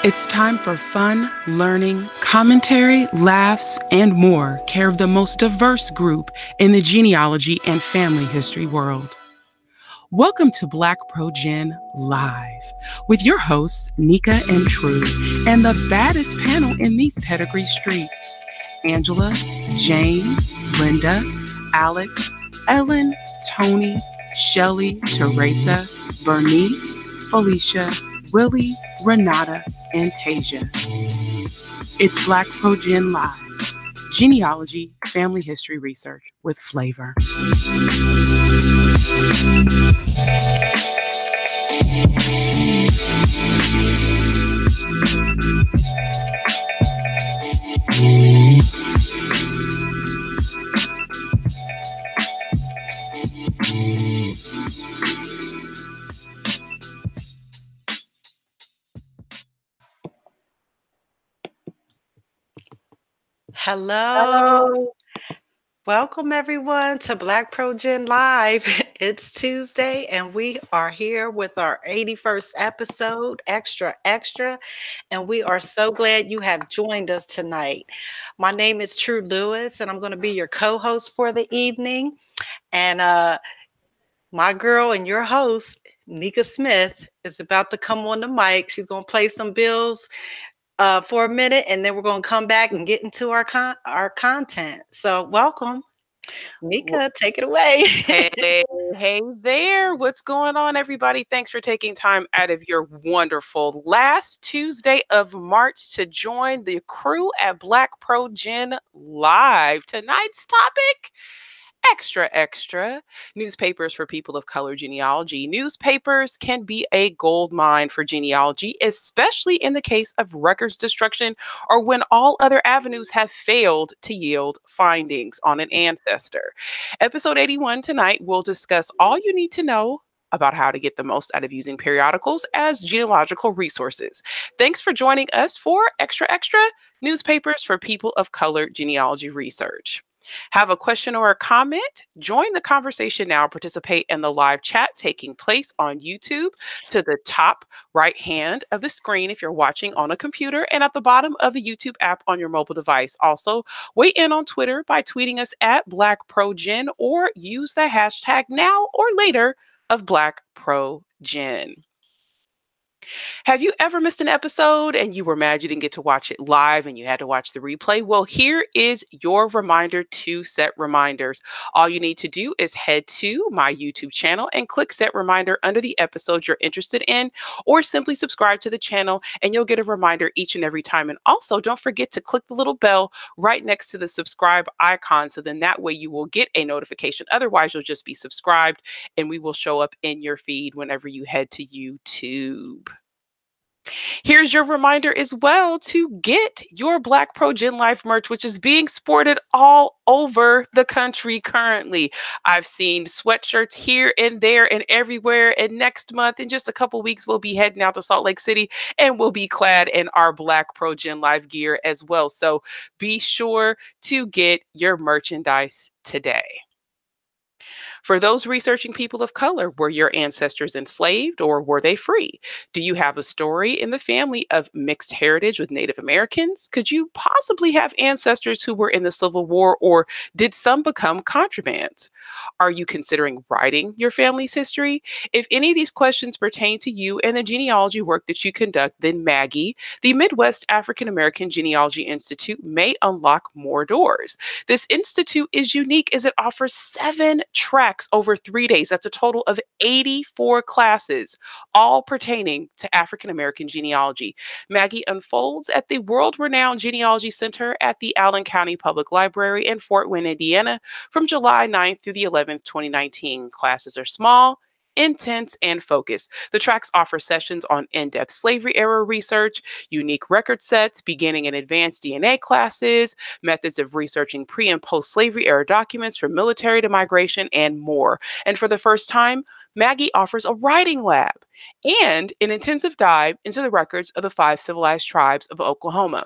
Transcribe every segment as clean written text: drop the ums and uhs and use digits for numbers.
It's time for fun, learning, commentary, laughs, and more, care of the most diverse group in the genealogy and family history world. Welcome to BlackProGen Live with your hosts, Nika and True, and the baddest panel in these pedigree streets, Angela, James, Linda, Alex, Ellen, Tony, Shelly, Theresa, Bernice, Felicia, Willie, Renata, and Tasia. It's BlackProGen Live, genealogy, family history research with flavor. Hello. Welcome everyone to BlackProGen Live. It's Tuesday and we are here with our 81st episode, extra, and we are so glad you have joined us tonight. My name is True Lewis and I'm going to be your co-host for the evening. And my girl and your host, Nika Smith, is about to come on the mic. She's going to play some bills for a minute, and then we're going to come back and get into our content. So welcome. Nika, take it away. Hey there. What's going on, everybody? Thanks for taking time out of your wonderful last Tuesday of March to join the crew at BlackProGen Live. Tonight's topic, extra, newspapers for people of color genealogy. Newspapers can be a gold mine for genealogy, especially in the case of records destruction or when all other avenues have failed to yield findings on an ancestor. Episode 81 tonight will discuss all you need to know about how to get the most out of using periodicals as genealogical resources. Thanks for joining us for extra, newspapers for people of color genealogy research. Have a question or a comment? Join the conversation now. Participate in the live chat taking place on YouTube to the top right hand of the screen if you're watching on a computer, and at the bottom of the YouTube app on your mobile device. Also, weigh in on Twitter by tweeting us at BlackProGen or use the hashtag now or later of BlackProGen. Have you ever missed an episode and you were mad you didn't get to watch it live and you had to watch the replay? Well, here is your reminder to set reminders. All you need to do is head to my YouTube channel and click set reminder under the episode you're interested in, or simply subscribe to the channel and you'll get a reminder each and every time. And also don't forget to click the little bell right next to the subscribe icon. So then that way you will get a notification. Otherwise, you'll just be subscribed and we will show up in your feed whenever you head to YouTube. Here's your reminder as well to get your BlackProGen Life merch, which is being sported all over the country currently. I've seen sweatshirts here and there and everywhere. And next month, in just a couple weeks, we'll be heading out to Salt Lake City and we'll be clad in our BlackProGen Life gear as well. So be sure to get your merchandise today. For those researching people of color, were your ancestors enslaved or were they free? Do you have a story in the family of mixed heritage with Native Americans? Could you possibly have ancestors who were in the Civil War, or did some become contrabands? Are you considering writing your family's history? If any of these questions pertain to you and the genealogy work that you conduct, then Maggie, the Midwest African-American Genealogy Institute, may unlock more doors. This institute is unique as it offers 7 tracks over 3 days. That's a total of 84 classes, all pertaining to African-American genealogy. Maggie unfolds at the world-renowned Genealogy Center at the Allen County Public Library in Fort Wayne, Indiana, from July 9th through the 11th, 2019. Classes are small, intense, and focused. The tracks offer sessions on in-depth slavery era research, unique record sets, beginning and advanced DNA classes, methods of researching pre- and post-slavery era documents from military to migration, and more. And for the first time, Maggie offers a writing lab and an intensive dive into the records of the 5 civilized tribes of Oklahoma.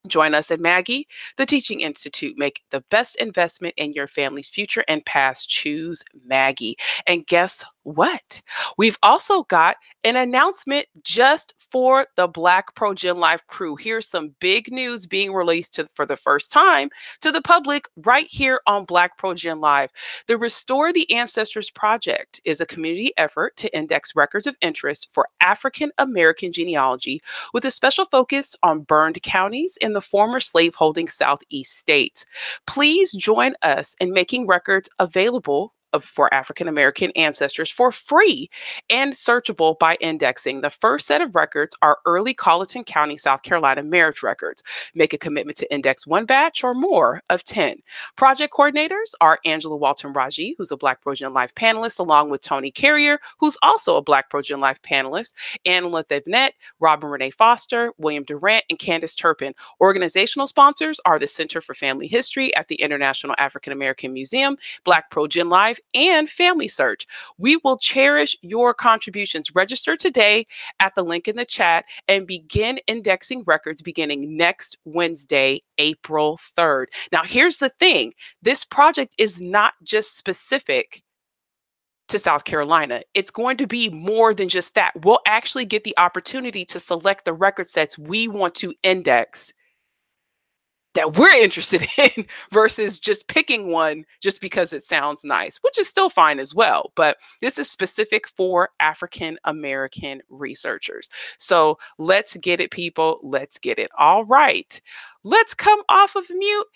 Join us at Maggie, the Teaching Institute. Make the best investment in your family's future and past. Choose Maggie. And guess what? We've also got an announcement just for the BlackProGen Live crew. Here's some big news being released for the first time to the public right here on BlackProGen Live. The Restore the Ancestors Project is a community effort to index records of interest for African American genealogy with a special focus on burned counties in the former slaveholding Southeast states. Please join us in making records available for African American ancestors for free and searchable by indexing. The first set of records are early Colleton County, South Carolina marriage records. Make a commitment to index one batch or more of 10. Project coordinators are Angela Walton Raji, who's a BlackProGen Live panelist, along with Tony Carrier, who's also a BlackProGen Live panelist, Angela Thevnet, Robin Renee Foster, William Durant, and Candace Turpin. Organizational sponsors are the Center for Family History at the International African American Museum, BlackProGen Live, and Family Search. We will cherish your contributions. Register today at the link in the chat and begin indexing records beginning next Wednesday, April 3rd. Now, here's the thing. This project is not just specific to South Carolina. It's going to be more than just that. We'll actually get the opportunity to select the record sets we want to index that we're interested in versus just picking one just because it sounds nice, which is still fine as well. But this is specific for African American researchers. So let's get it, people. Let's get it. All right. Let's come off of mute.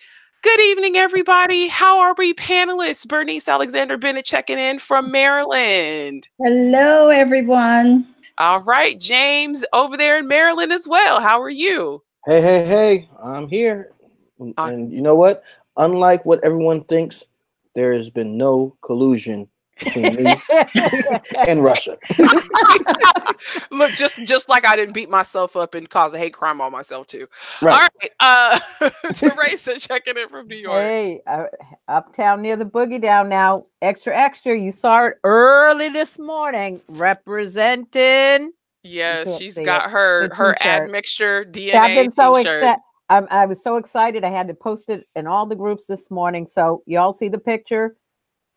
Good evening, everybody. How are we, panelists? Bernice Alexander Bennett checking in from Maryland. Hello, everyone. All right. James over there in Maryland as well. How are you? Hey, I'm here. And you know what? Unlike what everyone thinks, there has been no collusion between me and Russia. Look, just like I didn't beat myself up and cause a hate crime on myself too. Right. All right, Theresa checking in from New York. Hey, uptown near the Boogie Down now. Extra. You saw it early this morning, representing. Yes, she's got her admixture DNA I've been so excited. I was so excited. I had to post it in all the groups this morning. So y'all see the picture.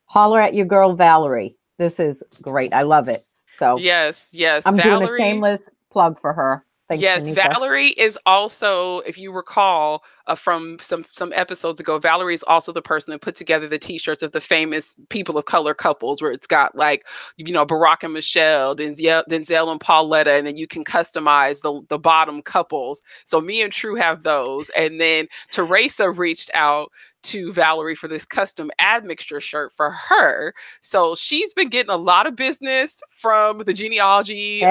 Holler at your girl Valerie. This is great. I love it. So yes, I'm Valerie, doing a shameless plug for her. Thanks, yes, Anita. Valerie is also, if you recall from some episodes ago, Valerie is also the person that put together the T-shirts of the famous people of color couples, where it's got like, Barack and Michelle, Denzel and Pauletta, and then you can customize the bottom couples. So me and True have those, and then Theresa reached out to Valerie for this custom admixture shirt for her. So she's been getting a lot of business from the genealogy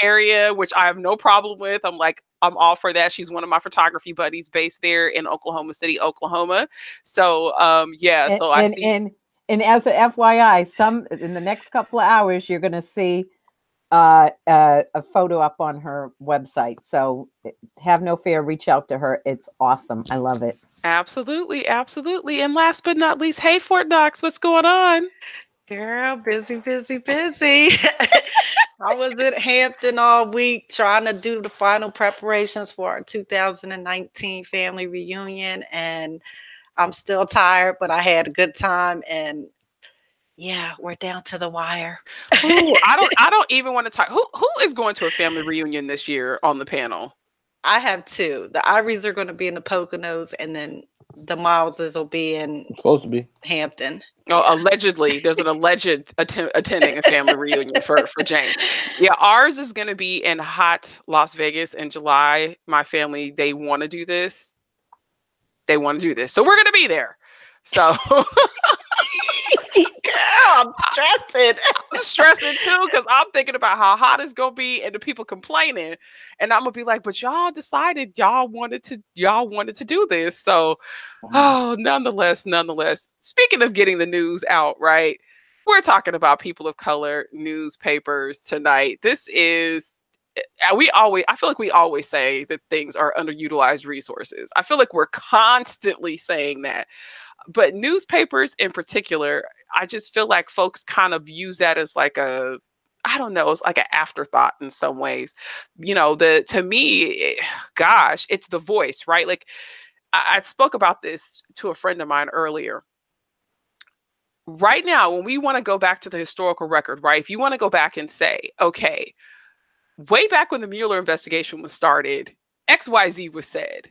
area, which I have no problem with. I'm all for that. She's one of my photography buddies based there in Oklahoma City, Oklahoma. So and as a FYI, in the next couple of hours, you're going to see a photo up on her website. So have no fear, reach out to her. It's awesome. I love it. Absolutely. And last but not least, hey, Fort Knox, what's going on? Girl, busy. I was at Hampton all week trying to do the final preparations for our 2019 family reunion, and I'm still tired, but I had a good time, and yeah, we're down to the wire. Ooh, I don't even want to talk. Who is going to a family reunion this year on the panel? I have two. The Iries are going to be in the Poconos, and then the Mileses will be in Hampton. Oh, allegedly, there's an alleged attending a family reunion for Jane. Yeah, ours is going to be in hot Las Vegas in July. My family, they want to do this. So we're going to be there. So. Girl, I'm stressed. I'm stressing too, because I'm thinking about how hot it's gonna be and the people complaining, and I'm gonna be like, but y'all decided y'all wanted to do this. So nonetheless, speaking of getting the news out, right, we're talking about people of color newspapers tonight. This is I feel like we always say that things are underutilized resources. I feel like we're constantly saying that. But newspapers in particular, I just feel like folks kind of use that as like a I don't know, it's like an afterthought in some ways. You know, to me, gosh, it's the voice, right? Like I spoke about this to a friend of mine earlier. Right now, when we want to go back to the historical record, right? If you want to go back and say, okay, way back when the Mueller investigation was started, XYZ was said.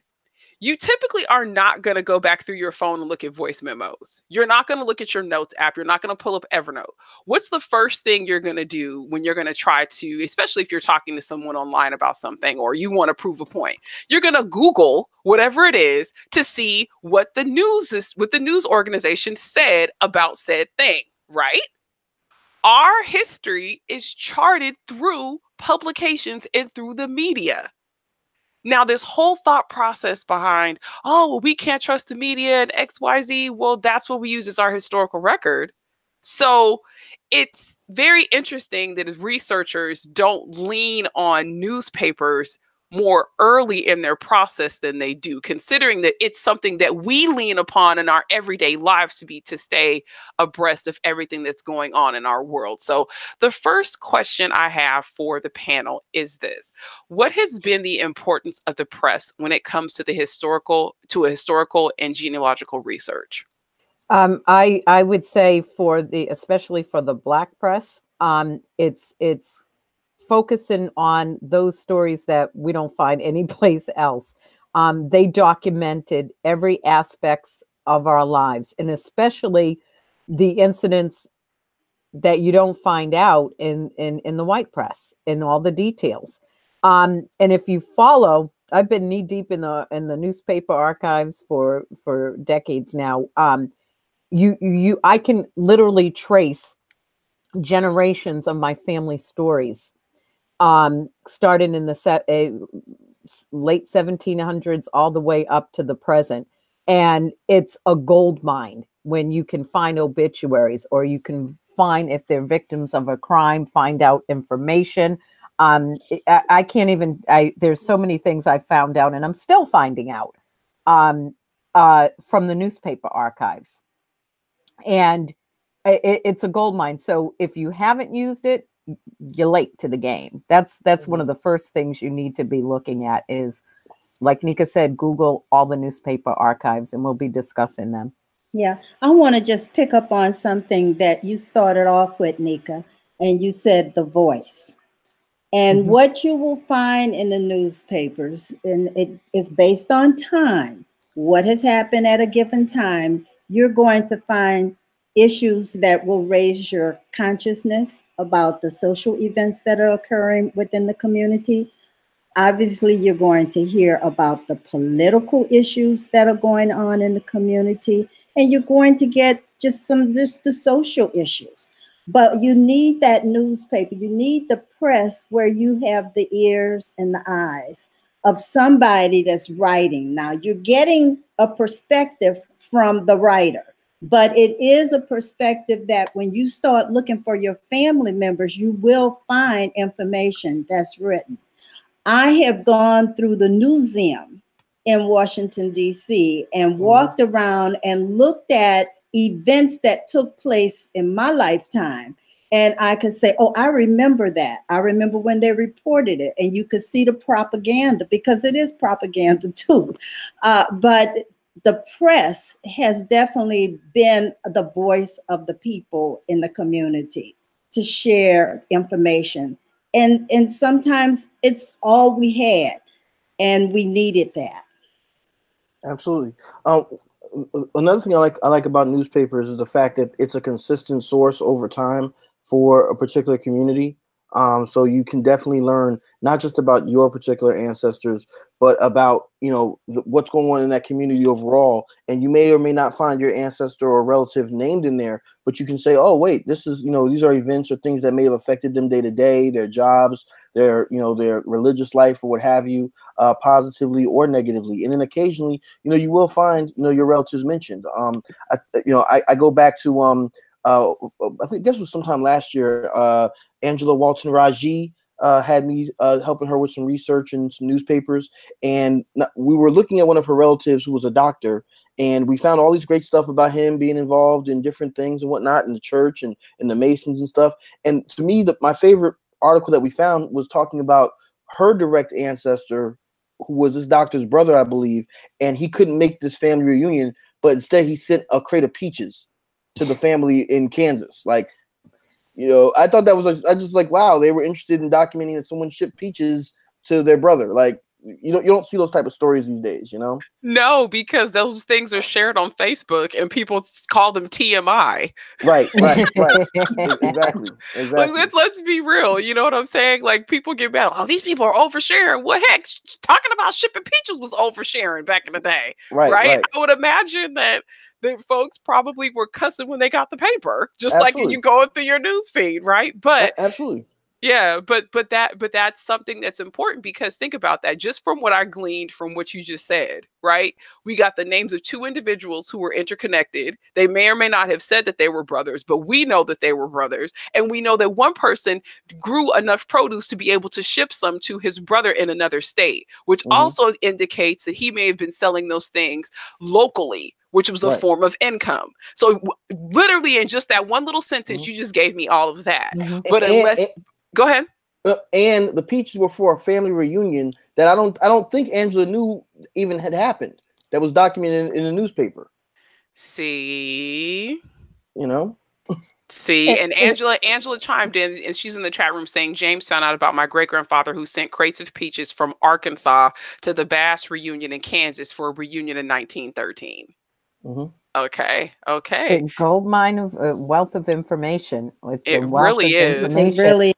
You typically are not going to go back through your phone and look at voice memos. You're not going to look at your notes app. You're not going to pull up Evernote. What's the first thing you're going to do when you're going to try to, especially if you're talking to someone online about something or you want to prove a point? You're going to Google whatever it is to see what the news organization said about said thing, right? Our history is charted through publications and through the media. Now, this whole thought process behind, oh, well, we can't trust the media and XYZ, well, that's what we use as our historical record. So it's very interesting that researchers don't lean on newspapers more early in their process than they do, considering that it's something that we lean upon in our everyday lives to stay abreast of everything that's going on in our world. So the first question I have for the panel is this: what has been the importance of the press when it comes to a historical and genealogical research? I would say especially for the Black press, it's focusing on those stories that we don't find anyplace else. They documented every aspects of our lives, and especially the incidents that you don't find out in the white press, in all the details. And if you follow, I've been knee deep in the newspaper archives for decades now. I can literally trace generations of my family stories, starting in the late 1700s all the way up to the present. And it's a gold mine when you can find obituaries, or you can find if they're victims of a crime, find out information. I can't even, there's so many things I found out, and I'm still finding out from the newspaper archives. And it's a gold mine. So if you haven't used it, you're late to the game. That's one of the first things you need to be looking at is, like Nika said, Google all the newspaper archives, and we'll be discussing them. Yeah, I want to just pick up on something that you started off with, Nika, and you said the voice. And what you will find in the newspapers, and it is based on time, what has happened at a given time, you're going to find issues that will raise your consciousness about the social events that are occurring within the community. Obviously, you're going to hear about the political issues that are going on in the community, and you're going to get just the social issues. But you need that newspaper, you need the press where you have the ears and the eyes of somebody that's writing. Now, you're getting a perspective from the writer, but it is a perspective that when you start looking for your family members, you will find information that's written. I have gone through the museum in Washington, D.C. and walked around and looked at events that took place in my lifetime. And I could say, oh, I remember that. I remember when they reported it. And you could see the propaganda, because it is propaganda too. But the press has definitely been the voice of the people in the community to share information. And sometimes it's all we had, and we needed that. Absolutely. Another thing I like about newspapers is the fact that it's a consistent source over time for a particular community. So you can definitely learn not just about your particular ancestors, but about, what's going on in that community overall. And you may or may not find your ancestor or relative named in there, but you can say, oh, wait, this is, these are events or things that may have affected them day to day, their jobs, their religious life or what have you, positively or negatively. And then occasionally, you will find, your relatives mentioned. I go back to, I think this was sometime last year, Angela Walton Raji had me helping her with some research and some newspapers. And we were looking at one of her relatives who was a doctor. And we found all these great stuff about him being involved in different things and whatnot in the church and in the Masons and stuff. And to me, my favorite article that we found was talking about her direct ancestor, who was this doctor's brother, I believe, and he couldn't make this family reunion, but instead he sent a crate of peaches to the family in Kansas. Like, you know, I thought that was, I just like, wow, they were interested in documenting that someone shipped peaches to their brother. Like, you don't see those type of stories these days, you know? No, because those things are shared on Facebook and people call them TMI. Right. Exactly. Like, let's be real. You know what I'm saying? Like, people get mad. Oh, these people are oversharing. What heck? Talking about shipping peaches was oversharing back in the day. Right? I would imagine that the folks probably were cussing when they got the paper, just like you going through your news feed, right? But absolutely. Yeah, but that's something that's important, because think about that. Just from what I gleaned from what you just said, right? We got the names of two individuals who were interconnected. They may or may not have said that they were brothers, but we know that they were brothers. And we know that one person grew enough produce to be able to ship some to his brother in another state, which also indicates that he may have been selling those things locally, which was a form of income. So literally in just that one little sentence, you just gave me all of that. But go ahead. And the peaches were for a family reunion that I don't think Angela knew even had happened. That was documented in the newspaper. See, you know. See, and Angela chimed in, and she's in the chat room saying, James found out about my great-grandfather who sent crates of peaches from Arkansas to the Bass reunion in Kansas for a reunion in 1913. Okay. A gold mine of wealth of information. It really is. It really is.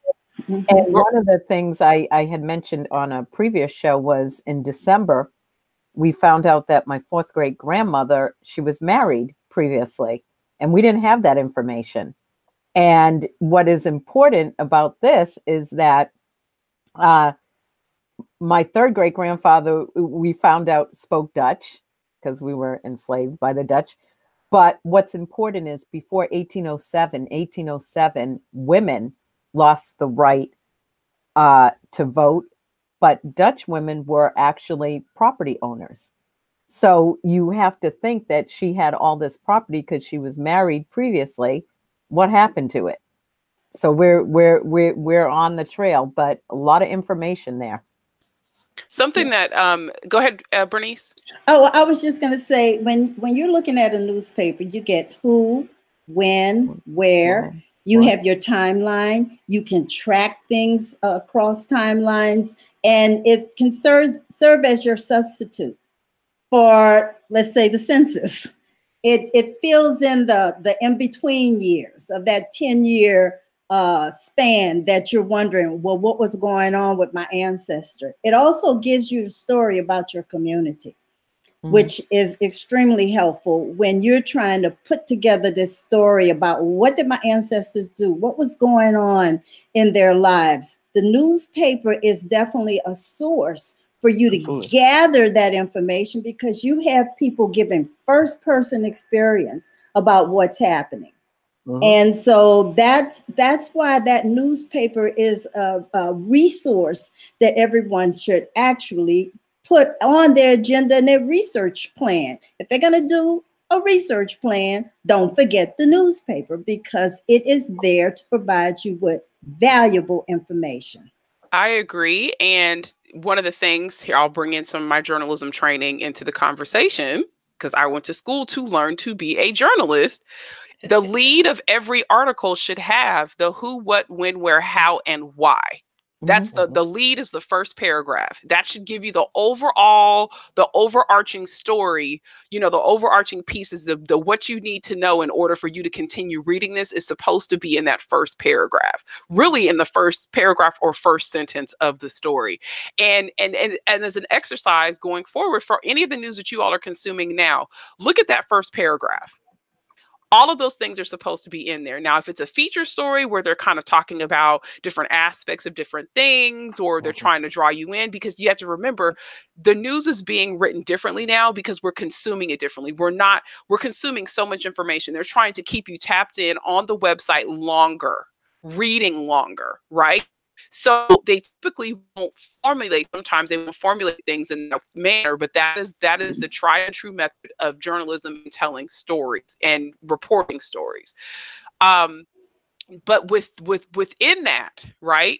And one of the things I had mentioned on a previous show was in December, we found out that my fourth great grandmother, she was married previously, and we didn't have that information. And what is important about this is that my third great grandfather, we found out, spoke Dutch because we were enslaved by the Dutch. But what's important is before 1807, women lost the right to vote, but Dutch women were actually property owners. So you have to think that she had all this property because she was married previously. What happened to it? So we're on the trail, but a lot of information there. Something that go ahead, Bernice. Oh, I was just going to say, when you're looking at a newspaper, you get who, when, where. You have your timeline. You can track things across timelines, and it can serve as your substitute for, let's say, the census. It fills in the in-between years of that 10-year span that you're wondering, well, what was going on with my ancestor? It also gives you the story about your community, which is extremely helpful when you're trying to put together this story about what did my ancestors do? What was going on in their lives? The newspaper is definitely a source for you to gather that information, because you have people giving first-person experience about what's happening. And so that's why that newspaper is a resource that everyone should actually put on their agenda and their research plan. If they're going to do a research plan, don't forget the newspaper, because it is there to provide you with valuable information. I agree. And one of the things here, I'll bring in some of my journalism training into the conversation, because I went to school to learn to be a journalist. The lead of every article should have the who, what, when, where, how, and why. That's the lead is the first paragraph. That should give you the overarching story, the overarching pieces, the what you need to know in order for you to continue reading this is supposed to be in that first paragraph, really in the first paragraph or first sentence of the story. And as an exercise going forward for any of the news that you all are consuming now, look at that first paragraph. All of those things are supposed to be in there. Now, if it's a feature story where they're kind of talking about different aspects of different things, or they're trying to draw you in, because you have to remember the news is being written differently now because we're consuming it differently. We're consuming so much information. They're trying to keep you tapped in on the website longer, reading longer, right? So they typically won't formulate. Sometimes they won't formulate things in that manner, but that is the tried and true method of journalism and telling stories and reporting stories. But within that, right?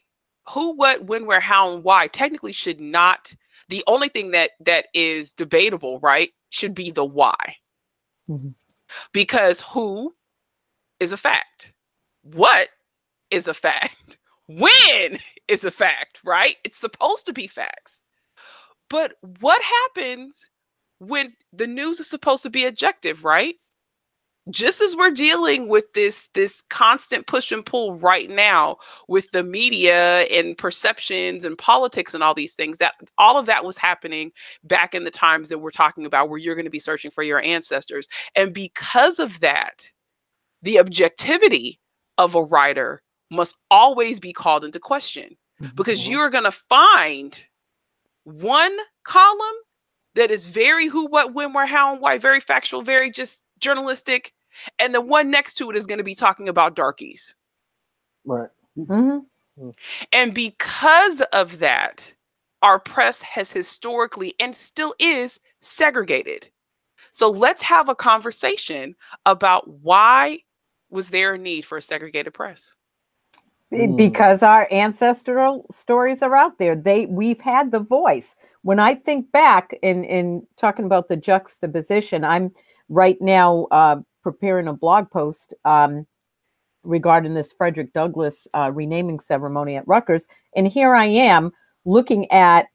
Who, what, when, where, how, and why technically should not. The only thing that is debatable, right, should be the why. Mm-hmm. Because who is a fact. What is a fact. When is a fact, right? It's supposed to be facts. But what happens when the news is supposed to be objective, right? Just as we're dealing with this constant push and pull right now with the media and perceptions and politics and all these things, that all of that was happening back in the times that we're talking about, where you're going to be searching for your ancestors. And because of that, the objectivity of a writer must always be called into question, because you are going to find one column that is very who, what, when, where, how, and why, very factual, very just journalistic. And the one next to it is going to be talking about darkies. Right. Mm-hmm. And because of that, our press has historically and still is segregated. So let's have a conversation about why was there a need for a segregated press? Because our ancestral stories are out there. We've had the voice. When I think back in talking about the juxtaposition, I'm right now preparing a blog post regarding this Frederick Douglass renaming ceremony at Rutgers, and here I am looking at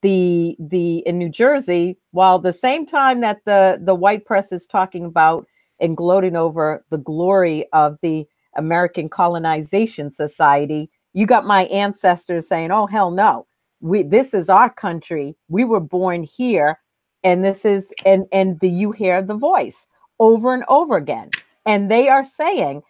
the in New Jersey, while the same time that the white press is talking about and gloating over the glory of the American Colonization Society, you got my ancestors saying, "Oh hell no, this is our country. We were born here, and this is you hear the voice over and over again, and they are saying,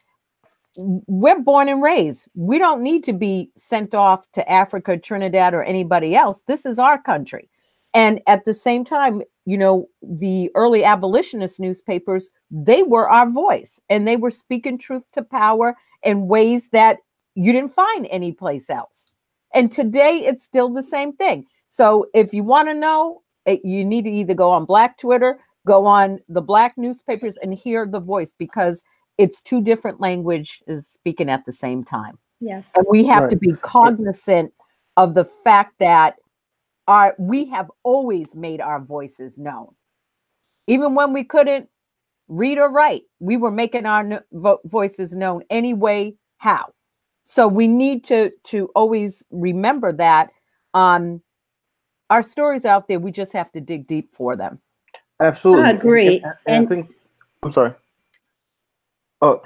we're born and raised. We don't need to be sent off to Africa, Trinidad, or anybody else. This is our country." And at the same time, you know, the early abolitionist newspapers, they were our voice, and they were speaking truth to power in ways that you didn't find anyplace else. And today it's still the same thing. So if you want to know, you need to either go on Black Twitter, go on the Black newspapers, and hear the voice, because it's two different languages speaking at the same time. Yeah. And we have to be cognizant of the fact that we have always made our voices known. Even when we couldn't read or write, we were making our voices known anyway. How? So we need to always remember that our stories out there, we just have to dig deep for them. Absolutely. I agree. And I think, I'm sorry. Oh,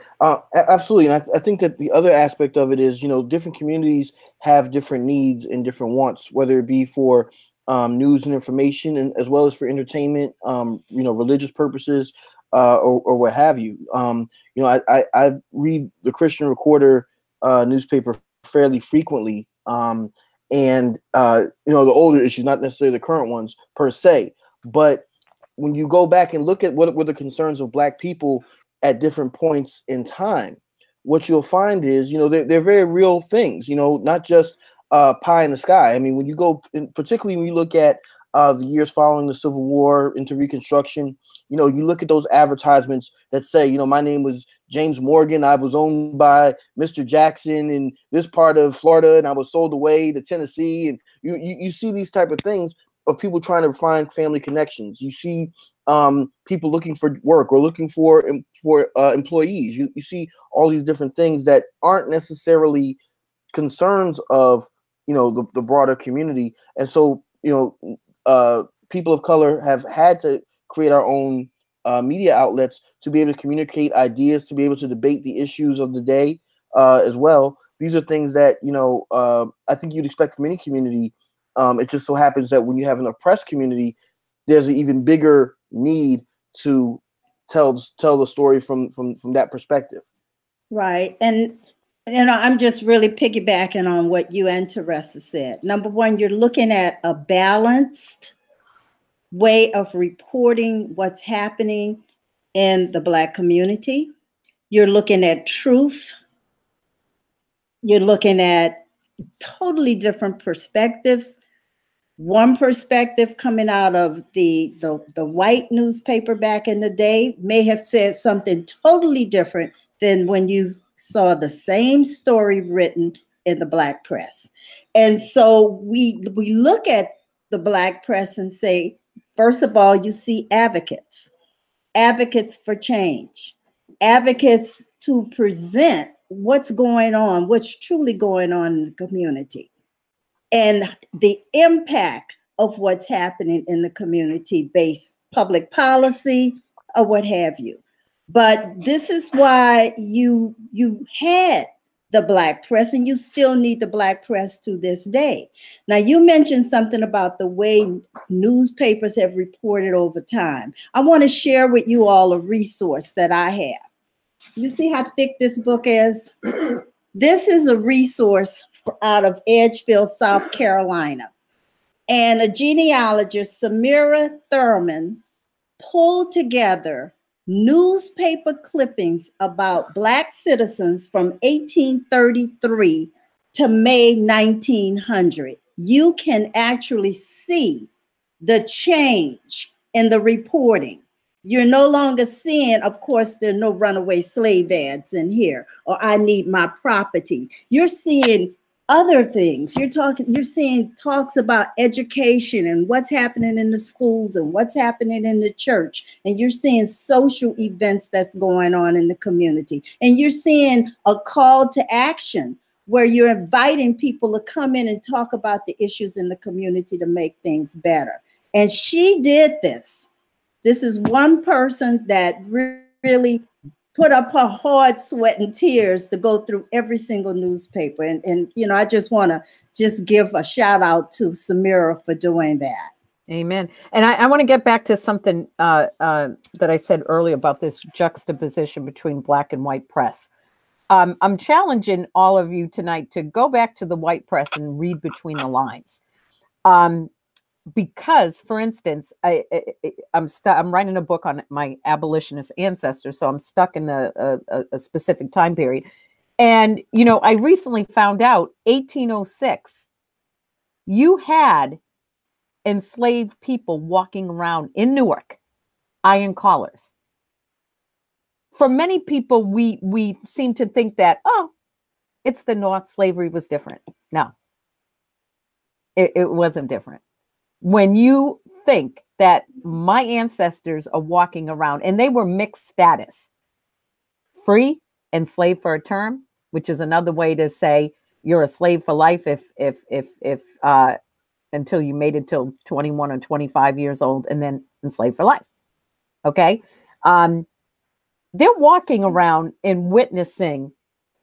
absolutely. And I think that the other aspect of it is, you know, different communities have different needs and different wants, whether it be for news and information, and as well as for entertainment, you know, religious purposes, or what have you. You know, I read the Christian Recorder newspaper fairly frequently, and you know, the older issues, not necessarily the current ones per se, but when you go back and look at what were the concerns of Black people at different points in time, what you'll find is, you know, they're very real things, you know, not just pie in the sky. I mean, when you go, particularly when you look at the years following the Civil War into Reconstruction, you know, you look at those advertisements that say, you know, my name was James Morgan, I was owned by Mr. Jackson in this part of Florida, and I was sold away to Tennessee. And you see these type of things of people trying to find family connections. You see people looking for work or looking for employees. You see all these different things that aren't necessarily concerns of, you know, the broader community. And so, you know, people of color have had to create our own media outlets to be able to communicate ideas, to be able to debate the issues of the day as well. These are things that, you know, I think you'd expect from any community. It just so happens that when you have an oppressed community, there's an even bigger need to tell the story from that perspective. Right. And, you know, I'm just really piggybacking on what you and Theresa said. Number one, you're looking at a balanced way of reporting what's happening in the Black community. You're looking at truth. You're looking at totally different perspectives. One perspective coming out of the white newspaper back in the day may have said something totally different than when you saw the same story written in the Black press. And so we look at the Black press and say, first of all, you see advocates for change, advocates to present what's going on, what's truly going on in the community, and the impact of what's happening in the community based public policy or what have you. But this is why you had the Black press, and you still need the Black press to this day. Now, you mentioned something about the way newspapers have reported over time. I want to share with you all a resource that I have. You see how thick this book is? This is a resource out of Edgefield, South Carolina. And a genealogist, Samira Thurman, pulled together newspaper clippings about Black citizens from 1833 to May 1900. You can actually see the change in the reporting. You're no longer seeing, of course, there are no runaway slave ads in here, or I need my property. You're seeing other things. You're seeing talks about education and what's happening in the schools and what's happening in the church. And you're seeing social events that's going on in the community. And you're seeing a call to action where you're inviting people to come in and talk about the issues in the community to make things better. And she did this. This is one person that really put up her hard sweat and tears to go through every single newspaper. And you know, I just want to just give a shout out to Samira for doing that. Amen. And I want to get back to something that I said earlier about this juxtaposition between Black and white press. I'm challenging all of you tonight to go back to the white press and read between the lines. Because, for instance, I'm writing a book on my abolitionist ancestor, so I'm stuck in a specific time period. And, you know, I recently found out 1806, you had enslaved people walking around in Newark, iron collars. For many people, we seem to think that, oh, it's the North, slavery was different. No, it wasn't different. When you think that my ancestors are walking around and they were mixed status, free and slave for a term, which is another way to say you're a slave for life if until you made it till 21 or 25 years old, and then enslaved for life. Okay. They're walking around and witnessing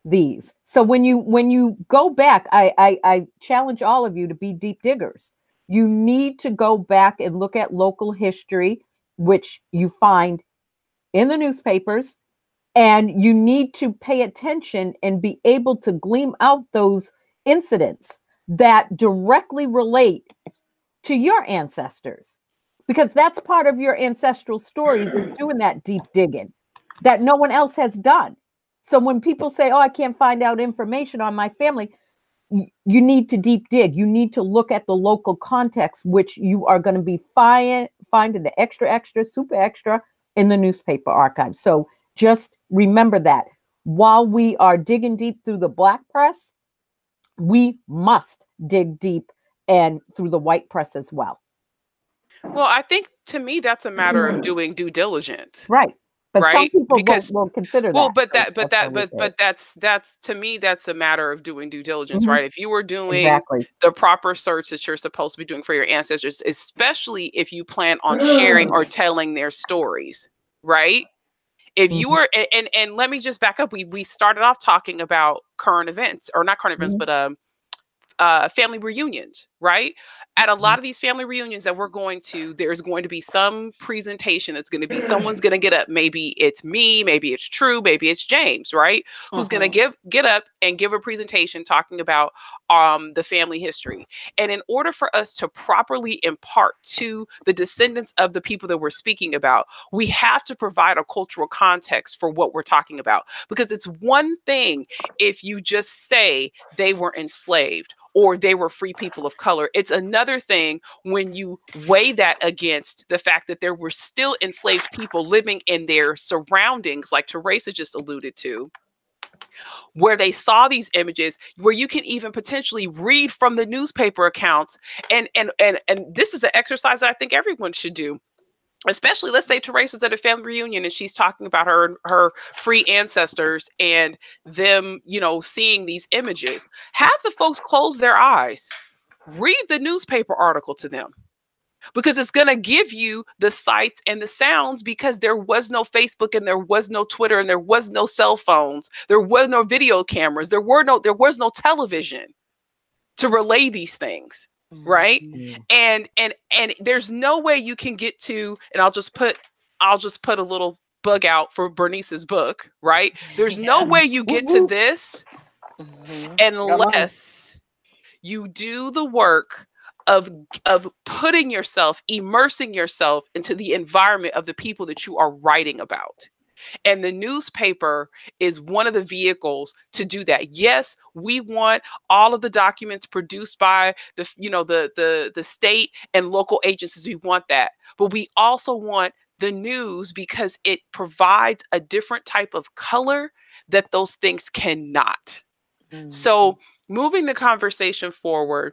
these. So when you go back, I challenge all of you to be deep diggers. You need to go back and look at local history, which you find in the newspapers, and you need to pay attention and be able to glean out those incidents that directly relate to your ancestors, because that's part of your ancestral stories, is doing that deep digging that no one else has done. So when people say, oh, I can't find out information on my family, you need to deep dig. You need to look at the local context, which you are going to be finding the extra, super extra in the newspaper archives. So just remember that while we are digging deep through the Black press, we must dig deep and through the white press as well. Well, I think to me, that's a matter of doing due diligence. Right. But right? Some people won't consider that. Well, but that's to me, that's a matter of doing due diligence, right? If you were doing the proper search that you're supposed to be doing for your ancestors, especially if you plan on sharing or telling their stories, right? If you were, and let me just back up. We started off talking about current events, or not current events, but family reunions, right? At a lot of these family reunions that we're going to, there's going to be some presentation that's going to be, someone's going to get up. Maybe it's me, maybe it's True, maybe it's James, right? Who's going to get up and give a presentation talking about the family history. And in order for us to properly impart to the descendants of the people that we're speaking about, we have to provide a cultural context for what we're talking about. Because it's one thing if you just say they were enslaved or they were free people of color. It's another thing when you weigh that against the fact that there were still enslaved people living in their surroundings, like Theresa just alluded to, where they saw these images, where you can even potentially read from the newspaper accounts. And this is an exercise that I think everyone should do. Especially, let's say Theresa's at a family reunion and she's talking about her free ancestors and them, you know, seeing these images. Have the folks close their eyes, read the newspaper article to them, because it's going to give you the sights and the sounds, because there was no Facebook and there was no Twitter and there was no cell phones. There was no video cameras. There was no television to relay these things. Right. And there's no way you can get to, and I'll just put a little bug out for Bernice's book. Right. There's no way you get to this unless you do the work of putting yourself, immersing yourself into the environment of the people that you are writing about. And the newspaper is one of the vehicles to do that. Yes, we want all of the documents produced by the state and local agencies. We want that. But we also want the news because it provides a different type of color that those things cannot. So moving the conversation forward,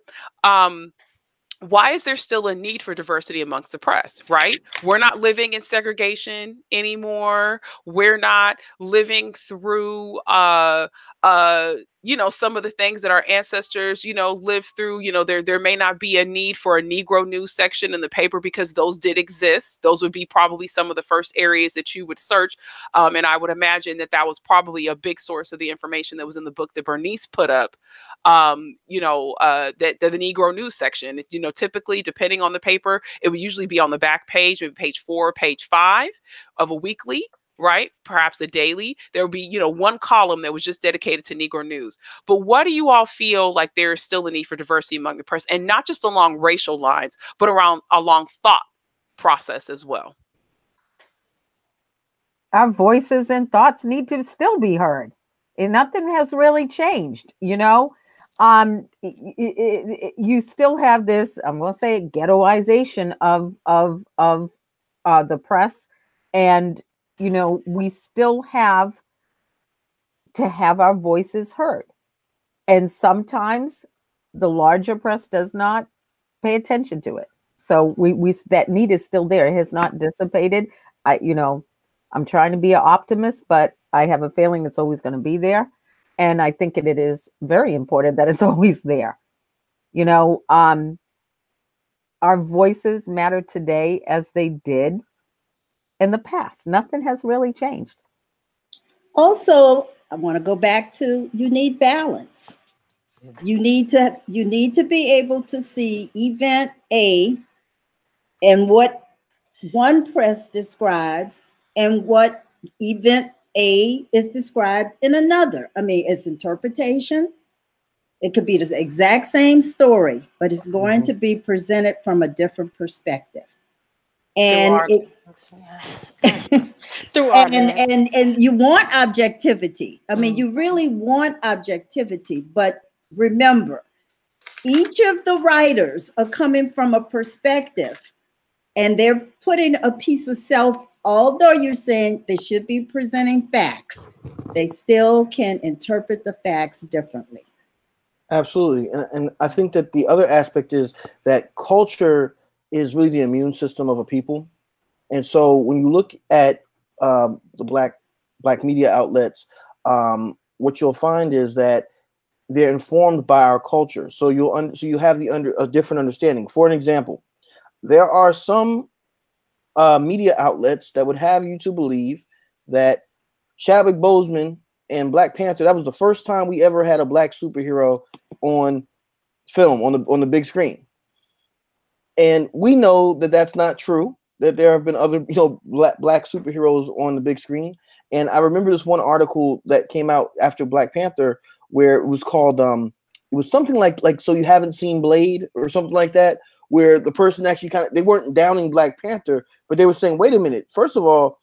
why is there still a need for diversity amongst the press, right? We're not living in segregation anymore. We're not living through, some of the things that our ancestors, lived through. There may not be a need for a Negro news section in the paper because those did exist. Those would be probably some of the first areas that you would search. And I would imagine that was probably a big source of the information that was in the book that Bernice put up, that the Negro news section, typically depending on the paper, it would usually be on the back page, maybe page 4, page 5 of a weekly, right? Perhaps a daily. There would be, one column that was just dedicated to Negro news. But what do you all feel like there is still a need for diversity among the press, and not just along racial lines, but along thought process as well? Our voices and thoughts need to still be heard, and nothing has really changed, you still have this, I'm going to say, ghettoization of the press. And, we still have to have our voices heard. And sometimes the larger press does not pay attention to it. So we that need is still there. It has not dissipated. I'm trying to be an optimist, but I have a feeling it's always going to be there. And I think it is very important that it's always there. Our voices matter today as they did in the past. Nothing has really changed. Also, I want to go back to, you need balance. You need to be able to see event A and what one press describes and what event A is described in another. I mean, it's interpretation. It could be the exact same story, but it's going to be presented from a different perspective. And and you want objectivity. I mean, you really want objectivity, but remember, each of the writers are coming from a perspective, and they're putting a piece of self. Although you're saying they should be presenting facts, they still can interpret the facts differently. Absolutely. And I think that the other aspect is that culture is really the immune system of a people. And so when you look at the black media outlets, what you'll find is that they're informed by our culture. So you have a different understanding. For an example, there are some media outlets that would have you to believe that Chadwick Boseman and Black Panther, that was the first time we ever had a black superhero on film on the big screen. And we know that that's not true, that there have been other, black superheroes on the big screen. And I remember this one article that came out after Black Panther where it was called, it was something like So You Haven't Seen Blade or something like that, where the person actually they weren't downing Black Panther, but they were saying, wait a minute, first of all,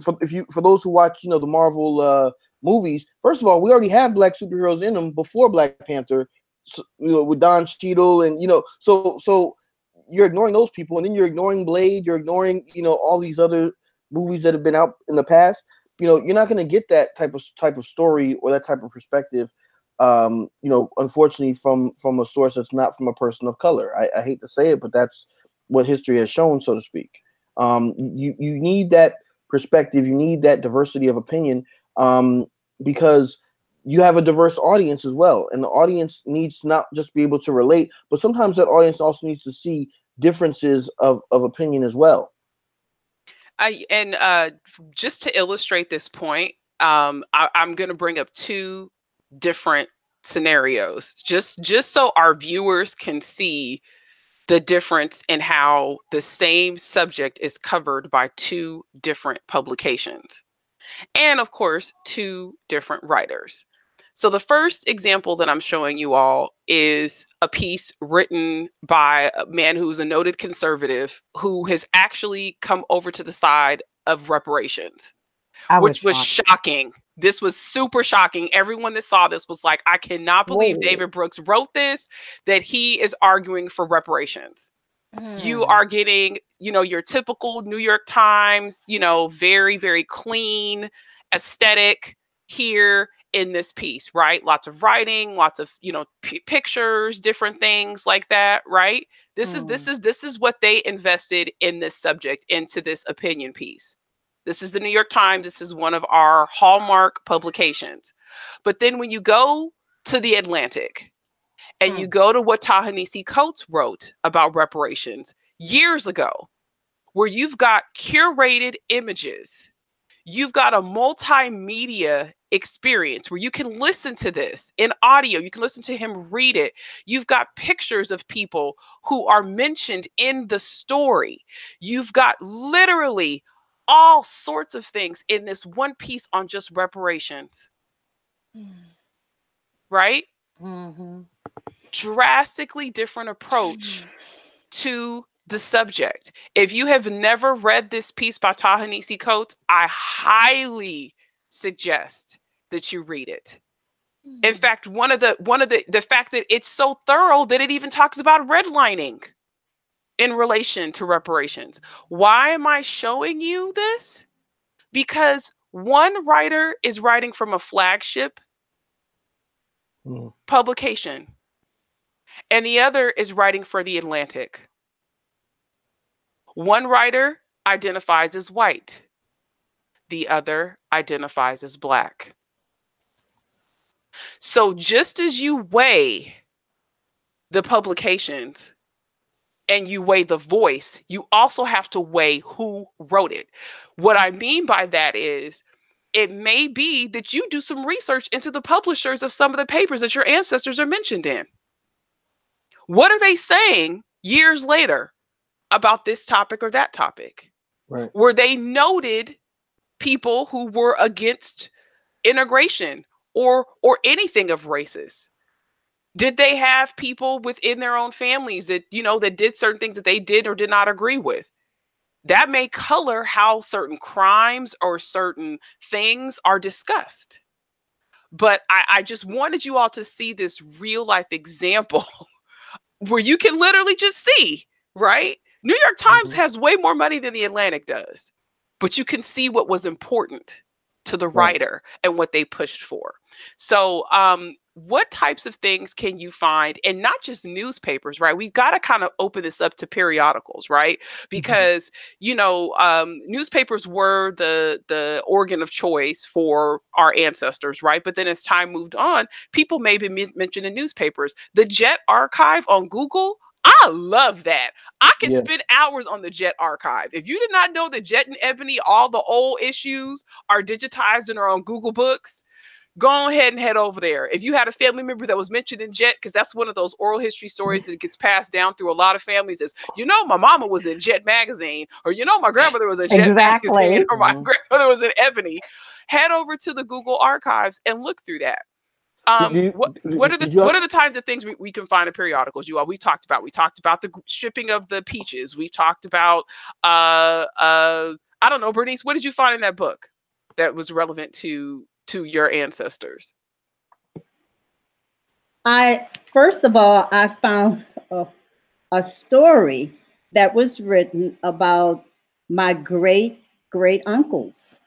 for those who watch, the Marvel movies, first of all, we already have black superheroes in them before Black Panther, with Don Cheadle, and so you're ignoring those people, and then you're ignoring Blade, you're ignoring all these other movies that have been out in the past. You're not going to get that type of story or that type of perspective, unfortunately from a source that's not from a person of color. I hate to say it, but that's what history has shown, so to speak. You need that perspective, you need that diversity of opinion, because you have a diverse audience as well, and the audience needs to not just be able to relate, but sometimes that audience also needs to see differences of opinion as well. Just to illustrate this point, I'm going to bring up two different scenarios, just so our viewers can see the difference in how the same subject is covered by two different publications, and of course, two different writers. So the first example that I'm showing you all is a piece written by a man who's a noted conservative who has actually come over to the side of reparations, which was shocking. This was super shocking. Everyone that saw this was like, I cannot believe David Brooks wrote this, that he is arguing for reparations. You are getting, your typical New York Times, very, very clean aesthetic here in this piece, right? Lots of writing, lots of, pictures, different things like that, right? This is what they invested in this subject, into this opinion piece. This is the New York Times. This is one of our hallmark publications. But then when you go to the Atlantic and you go to what Ta-Nehisi Coates wrote about reparations years ago, where you've got curated images, you've got a multimedia experience where you can listen to this in audio, you can listen to him read it. You've got pictures of people who are mentioned in the story. You've got literally all sorts of things in this one piece on just reparations. Right? Mm-hmm. Drastically different approach to the subject. If you have never read this piece by Ta-Nehisi Coates, I highly suggest that you read it. In fact, the fact that it's so thorough that it even talks about redlining in relation to reparations. Why am I showing you this? Because one writer is writing from a flagship publication, and the other is writing for the Atlantic. One writer identifies as white. The other identifies as black. So just as you weigh the publications and you weigh the voice, you also have to weigh who wrote it. What I mean by that is, it may be that you do some research into the publishers of some of the papers that your ancestors are mentioned in. What are they saying years later about this topic or that topic? Right. Were they noted people who were against integration or anything of races? Did they have people within their own families that, that did certain things that they did or did not agree with? That may color how certain crimes or certain things are discussed. But I just wanted you all to see this real life example where you can literally just see, right? New York Times has way more money than the Atlantic does, but you can see what was important to the writer and what they pushed for. So what types of things can you find, and not just newspapers, right? We've got to kind of open this up to periodicals, right? Because, newspapers were the organ of choice for our ancestors, right? But then as time moved on, people maybe mentioned in newspapers. The Jet Archive on Google, I love that. I can spend hours on the Jet Archive. If you did not know that Jet and Ebony, all the old issues are digitized and are on Google Books, go ahead and head over there. If you had a family member that was mentioned in Jet, because that's one of those oral history stories that gets passed down through a lot of families, is, you know, my mama was in Jet magazine, or, you know, my grandmother was in Jet magazine, or my grandmother was in Ebony. Head over to the Google archives and look through that. What are the kinds of things we can find in periodicals? We talked about the shipping of the peaches. We talked about I don't know, Bernice, what did you find in that book that was relevant to your ancestors? First of all, I found a story that was written about my great uncles.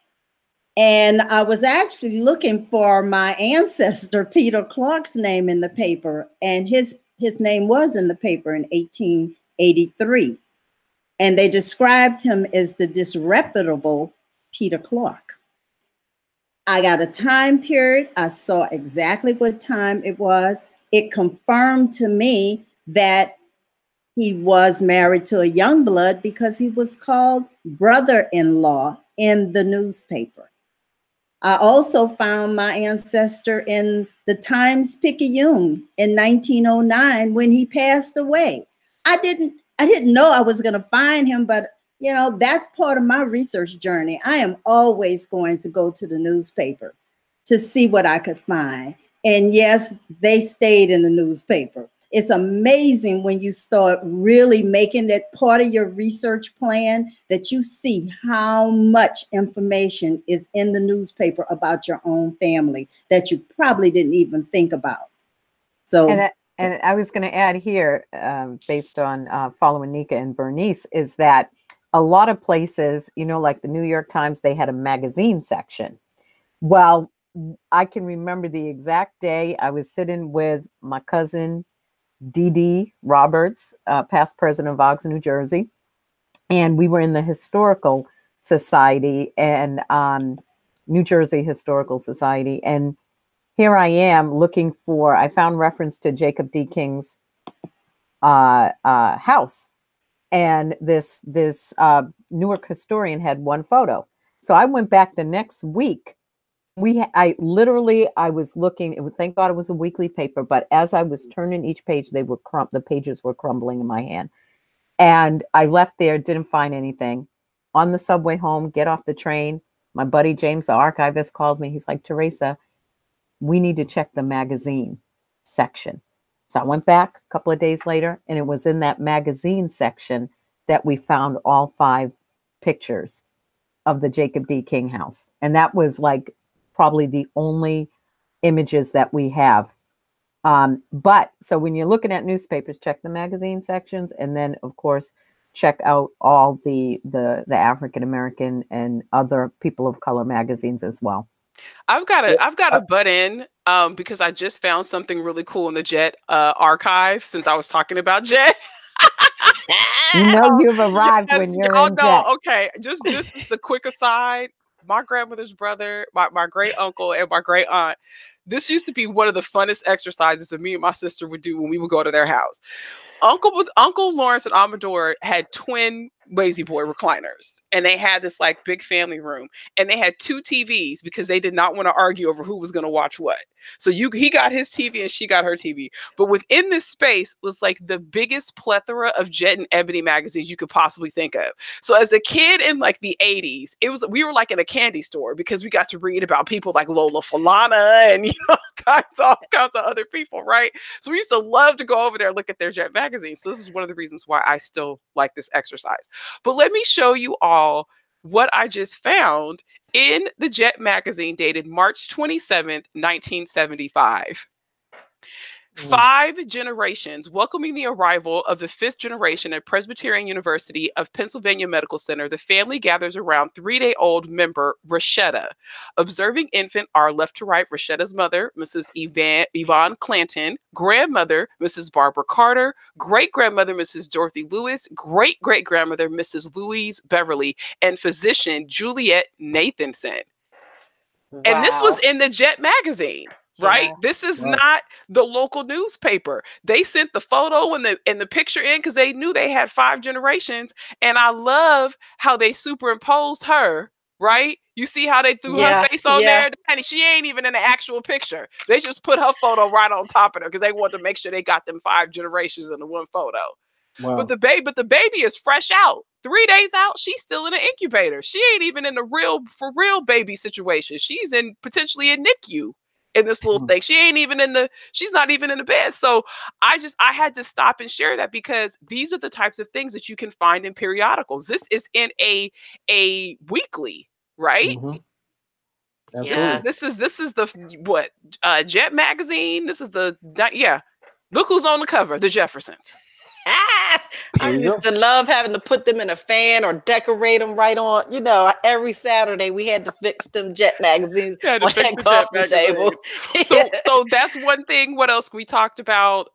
And I was actually looking for my ancestor, Peter Clark's name in the paper, and his name was in the paper in 1883. And they described him as the disreputable Peter Clark. I got a time period. I saw exactly what time it was. It confirmed to me that he was married to a young blood because he was called brother-in-law in the newspaper. I also found my ancestor in the Times-Picayune in 1909 when he passed away. I didn't know I was going to find him, but you know, that's part of my research journey. I am always going to go to the newspaper to see what I could find. And yes, they stayed in the newspaper. It's amazing when you start really making that part of your research plan that you see how much information is in the newspaper about your own family that you probably didn't even think about. So, and I was going to add here, based on following Nika and Bernice, is that a lot of places, you know, like the New York Times, they had a magazine section. Well, I can remember the exact day I was sitting with my cousin, Theresa Roberts, past president of Ogden, New Jersey. And we were in the Historical Society and New Jersey Historical Society. And here I am looking I found reference to Jacob D. King's house. And this Newark historian had one photo. So I went back the next week. I was looking, thank God it was a weekly paper, but as I was turning each page, the pages were crumbling in my hand. And I left there, didn't find anything. On the subway home, get off the train, my buddy James, the archivist, calls me. He's like, Theresa, we need to check the magazine section. So I went back a couple of days later, and it was in that magazine section that we found all 5 pictures of the Jacob D. King house. And that was like probably the only images that we have. But so when you're looking at newspapers, check the magazine sections, and then of course check out all the African-American and other people of color magazines as well. I've got to butt in because I just found something really cool in the Jet archive since I was talking about Jet. You know you've arrived when you're in Jet. Okay, just as a quick aside, my grandmother's brother, my great uncle, and my great aunt, this used to be one of the funnest exercises that me and my sister would do when we would go to their house. Uncle Lawrence and Amador had twin Lazy Boy recliners, and they had this like big family room, and they had 2 TVs because they did not want to argue over who was going to watch what. So he got his TV and she got her TV. But within this space was like the biggest plethora of Jet and Ebony magazines you could possibly think of. So as a kid in like the 80s, we were like in a candy store because we got to read about people like Lola Falana and all kinds of other people, right? So we used to love to go over there and look at their Jet magazines. So this is one of the reasons why I still like this exercise. But let me show you all what I just found in the Jet magazine dated March 27th, 1975. 5 generations welcoming the arrival of the 5th generation at Presbyterian University of Pennsylvania Medical Center. The family gathers around 3-day-old member Rashetta. Observing infant are left to right Rashetta's mother, Mrs. Yvonne Clanton, grandmother, Mrs. Barbara Carter, great-grandmother, Mrs. Dorothy Lewis, great-great-grandmother, Mrs. Louise Beverly, and physician Juliet Nathanson. Wow. And this was in the Jet magazine. Right? Yeah. This is not the local newspaper. They sent the photo and the picture in because they knew they had 5 generations. And I love how they superimposed her, right? You see how they threw her Yeah, face on yeah. there? And she ain't even in the actual picture. They just put her photo right on top of her because they wanted to make sure they got them 5 generations in the one photo. But Wow. the baby is fresh out. 3 days out, she's still in an incubator. She ain't even in the for real baby situation. She's in potentially a NICU in this little thing. She's not even in the bed. So I had to stop and share that because these are the types of things that you can find in periodicals. This is in a weekly, right? Mm-hmm. Yeah. This is the what Jet magazine. This is yeah. Look who's on the cover, the Jeffersons. I used to love having to put them in a fan or decorate them right on. You know, every Saturday we had to fix them Jet magazines on that coffee table. So that's one thing. What else we talked about?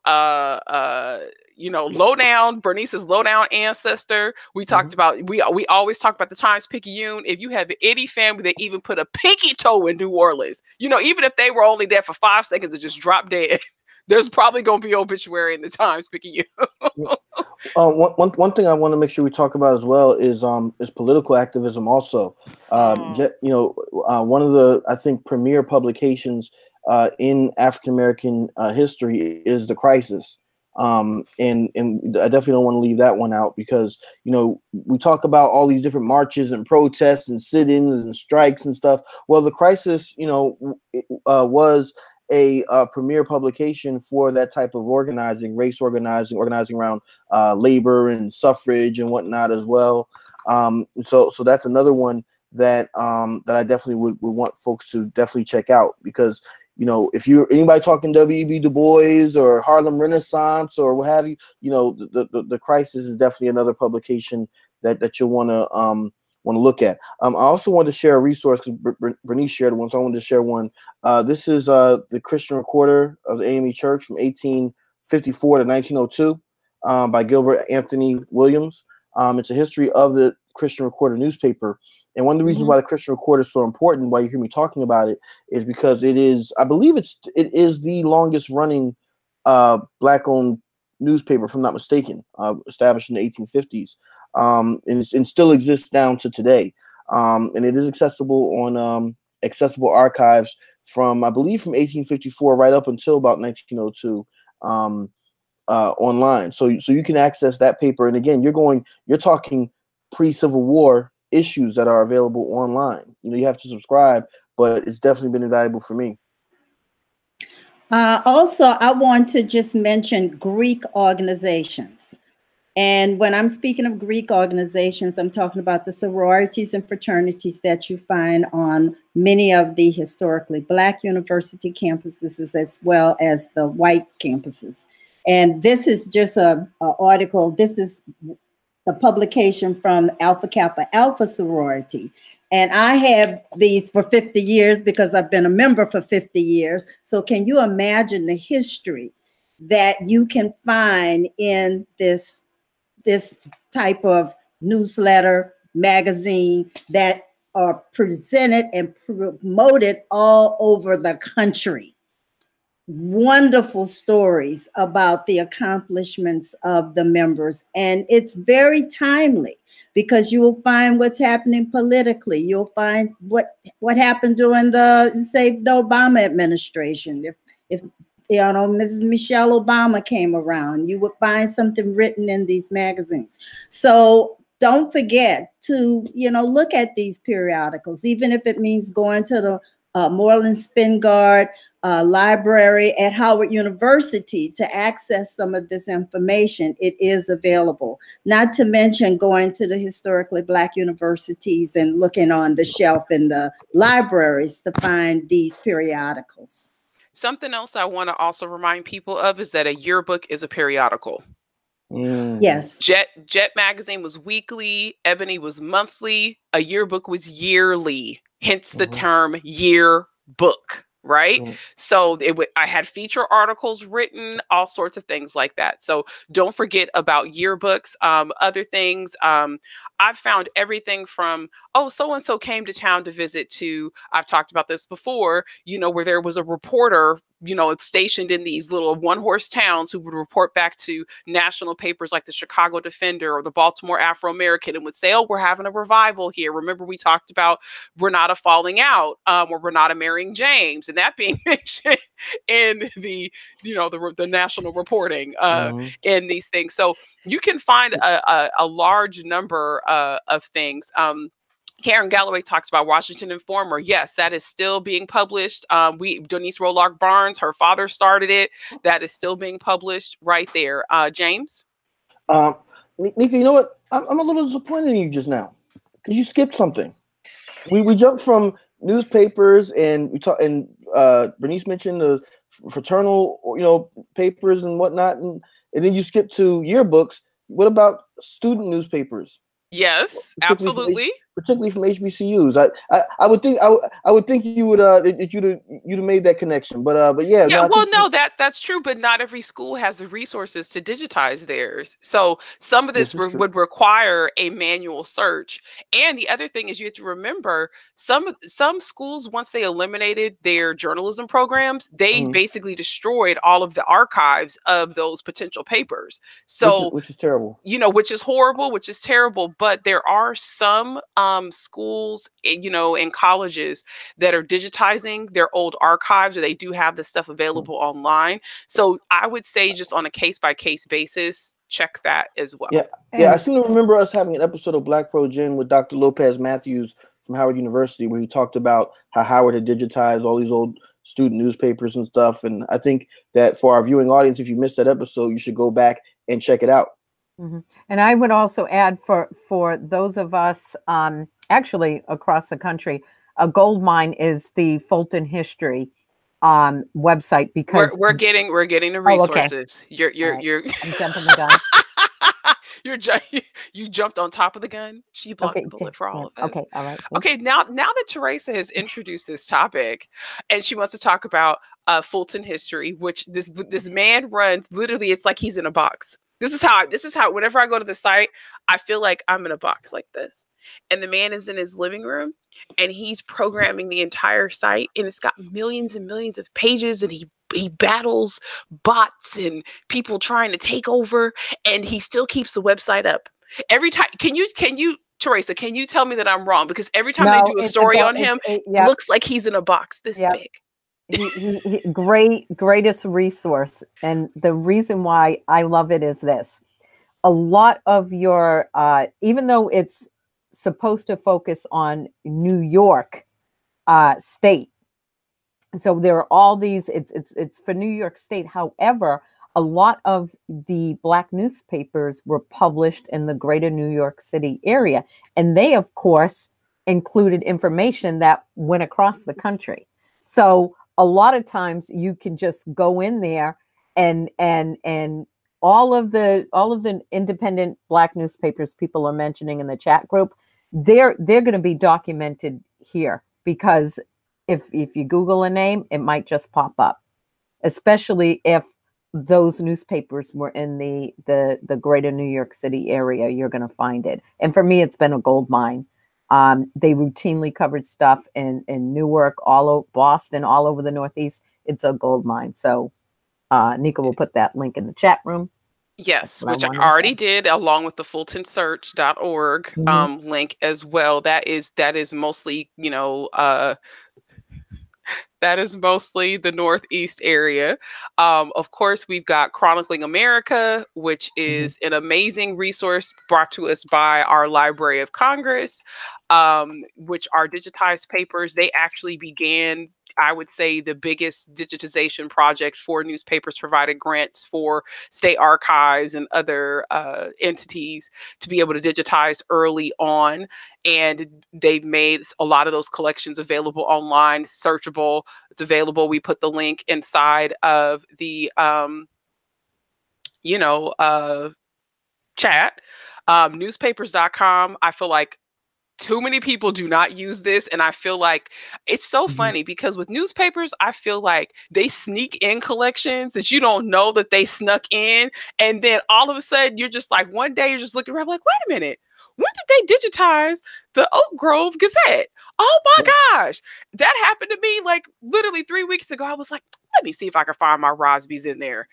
Lowdown, Bernice's Lowdown Ancestor. We talked about, we always talk about the Times-Picayune. If you have any family that even put a pinky toe in New Orleans, even if they were only there for 5 seconds and just drop dead, there's probably going to be obituary in the Times-Picayune. One thing I want to make sure we talk about as well is political activism also. One of the, I think, premier publications in African-American history is The Crisis. And I definitely don't want to leave that one out because, we talk about all these different marches and protests and sit-ins and strikes and stuff. Well, The Crisis, was a premier publication for that type of organizing, race organizing around labor and suffrage and whatnot as well. So that's another one that I definitely would want folks to definitely check out because, if you're anybody talking W.E.B. Du Bois or Harlem Renaissance or what have you, the Crisis is definitely another publication that you'll want to look at. I also wanted to share a resource because Bernice shared one, so I wanted to share one. This is the Christian Recorder of the AME Church from 1854 to 1902 by Gilbert Anthony Williams. It's a history of the Christian Recorder newspaper. And one of the reasons why the Christian Recorder is so important, why you hear me talking about it, is because I believe it is the longest running Black-owned newspaper, if I'm not mistaken, established in the 1850s. And still exists down to today. And it is accessible on accessible archives from 1854 right up until about 1902 online. So you can access that paper. And again, you're talking pre-Civil War issues that are available online. You have to subscribe, but it's definitely been invaluable for me. Also, I want to just mention Greek organizations. And when I'm speaking of Greek organizations, I'm talking about the sororities and fraternities that you find on many of the historically Black university campuses as well as the white campuses. And this is just an article. This is a publication from Alpha Kappa Alpha sorority. And I have these for 50 years because I've been a member for 50 years. So can you imagine the history that you can find in this type of newsletter, magazine that are presented and promoted all over the country? Wonderful stories about the accomplishments of the members. And it's very timely because you will find what's happening politically. You'll find what happened during the Obama administration. If Mrs. Michelle Obama came around, you would find something written in these magazines. So don't forget to, look at these periodicals, even if it means going to the Moreland Spingard library at Howard University to access some of this information. It is available. Not to mention going to the historically Black universities and looking on the shelf in the libraries to find these periodicals. Something else I want to also remind people of is that a yearbook is a periodical. Yes. Jet magazine was weekly, Ebony was monthly, a yearbook was yearly, hence the term yearbook. Right. So I had feature articles written, all sorts of things like that. So don't forget about yearbooks. Other things, I've found everything from, so-and-so came to town to visit, to, I've talked about this before, where there was a reporter stationed in these little one-horse towns who would report back to national papers like the Chicago Defender or the Baltimore Afro-American and would say, oh, we're having a revival here. Remember, we talked about Renata falling out, or Renata marrying James, and that being mentioned in the national reporting in these things. So you can find a large number of things. Karen Galloway talks about Washington Informer. Yes, that is still being published. Denise Rolark Barnes, her father started it. That is still being published right there. James? Nika, you know what? I'm a little disappointed in you just now because you skipped something. We jumped from newspapers and Bernice mentioned the fraternal, papers and whatnot, and then you skipped to yearbooks. What about student newspapers? Yes, absolutely. Particularly from HBCUs. I would think you would that you'd have made that connection. But yeah. No, that's true. But not every school has the resources to digitize theirs. So some of this would require a manual search. And the other thing is you have to remember some schools, once they eliminated their journalism programs, they basically destroyed all of the archives of those potential papers. So which is terrible. Which is horrible, which is terrible. But there are some schools, and colleges that are digitizing their old archives, or they do have the stuff available online. So I would say just on a case-by-case basis, check that as well. Yeah. I seem to remember us having an episode of BlackProGen with Dr. Lopez Matthews from Howard University, where he talked about how Howard had digitized all these old student newspapers and stuff. And I think that for our viewing audience, if you missed that episode, you should go back and check it out. And I would also add for those of us actually across the country, a gold mine is the Fulton History website, because we're getting the resources. You're I'm jumping the gun. You jumped on top of the gun. She blocked the bullet for all of us. Okay, all right. Okay, now that Theresa has introduced this topic, and she wants to talk about Fulton History, which this man runs. Literally, it's like he's in a box. This is how whenever I go to the site, I feel like I'm in a box like this. And the man is in his living room and he's programming the entire site, and it's got millions and millions of pages, and he battles bots and people trying to take over, and he still keeps the website up. Every time, can you Theresa, can you tell me that I'm wrong? Because every time they do a story on him, it looks like he's in a box this big. He greatest resource. And the reason why I love it is this: a lot of your even though it's supposed to focus on New York state, so there are all these, it's for New York state. However, a lot of the Black newspapers were published in the greater New York City area, and they of course included information that went across the country. So a lot of times you can just go in there and all of the independent Black newspapers people are mentioning in the chat group, they're going to be documented here, because if you Google a name, it might just pop up, especially if those newspapers were in the greater New York City area. You're going to find it. And for me, it's been a gold mine. They routinely covered stuff in Newark, Boston, all over the Northeast. It's a gold mine. So Nika will put that link in the chat room. Yes, which I already did, along with the fultonsearch.org link as well. That is mostly, that is mostly the Northeast area. Of course, we've got Chronicling America, which is an amazing resource brought to us by our Library of Congress, which are digitized papers. They actually began, I would say, the biggest digitization project for newspapers, provided grants for state archives and other entities to be able to digitize early on. And they've made a lot of those collections available online, searchable. It's available. We put the link inside of the, chat. Newspapers.com. I feel like too many people do not use this. And I feel like it's so funny, because with newspapers, I feel like they sneak in collections that you don't know that they snuck in. And then all of a sudden you're just like, one day you're just looking around like, wait a minute, when did they digitize the Oak Grove Gazette? Oh my gosh. That happened to me like literally 3 weeks ago. I was like, let me see if I can find my Rosby's in there.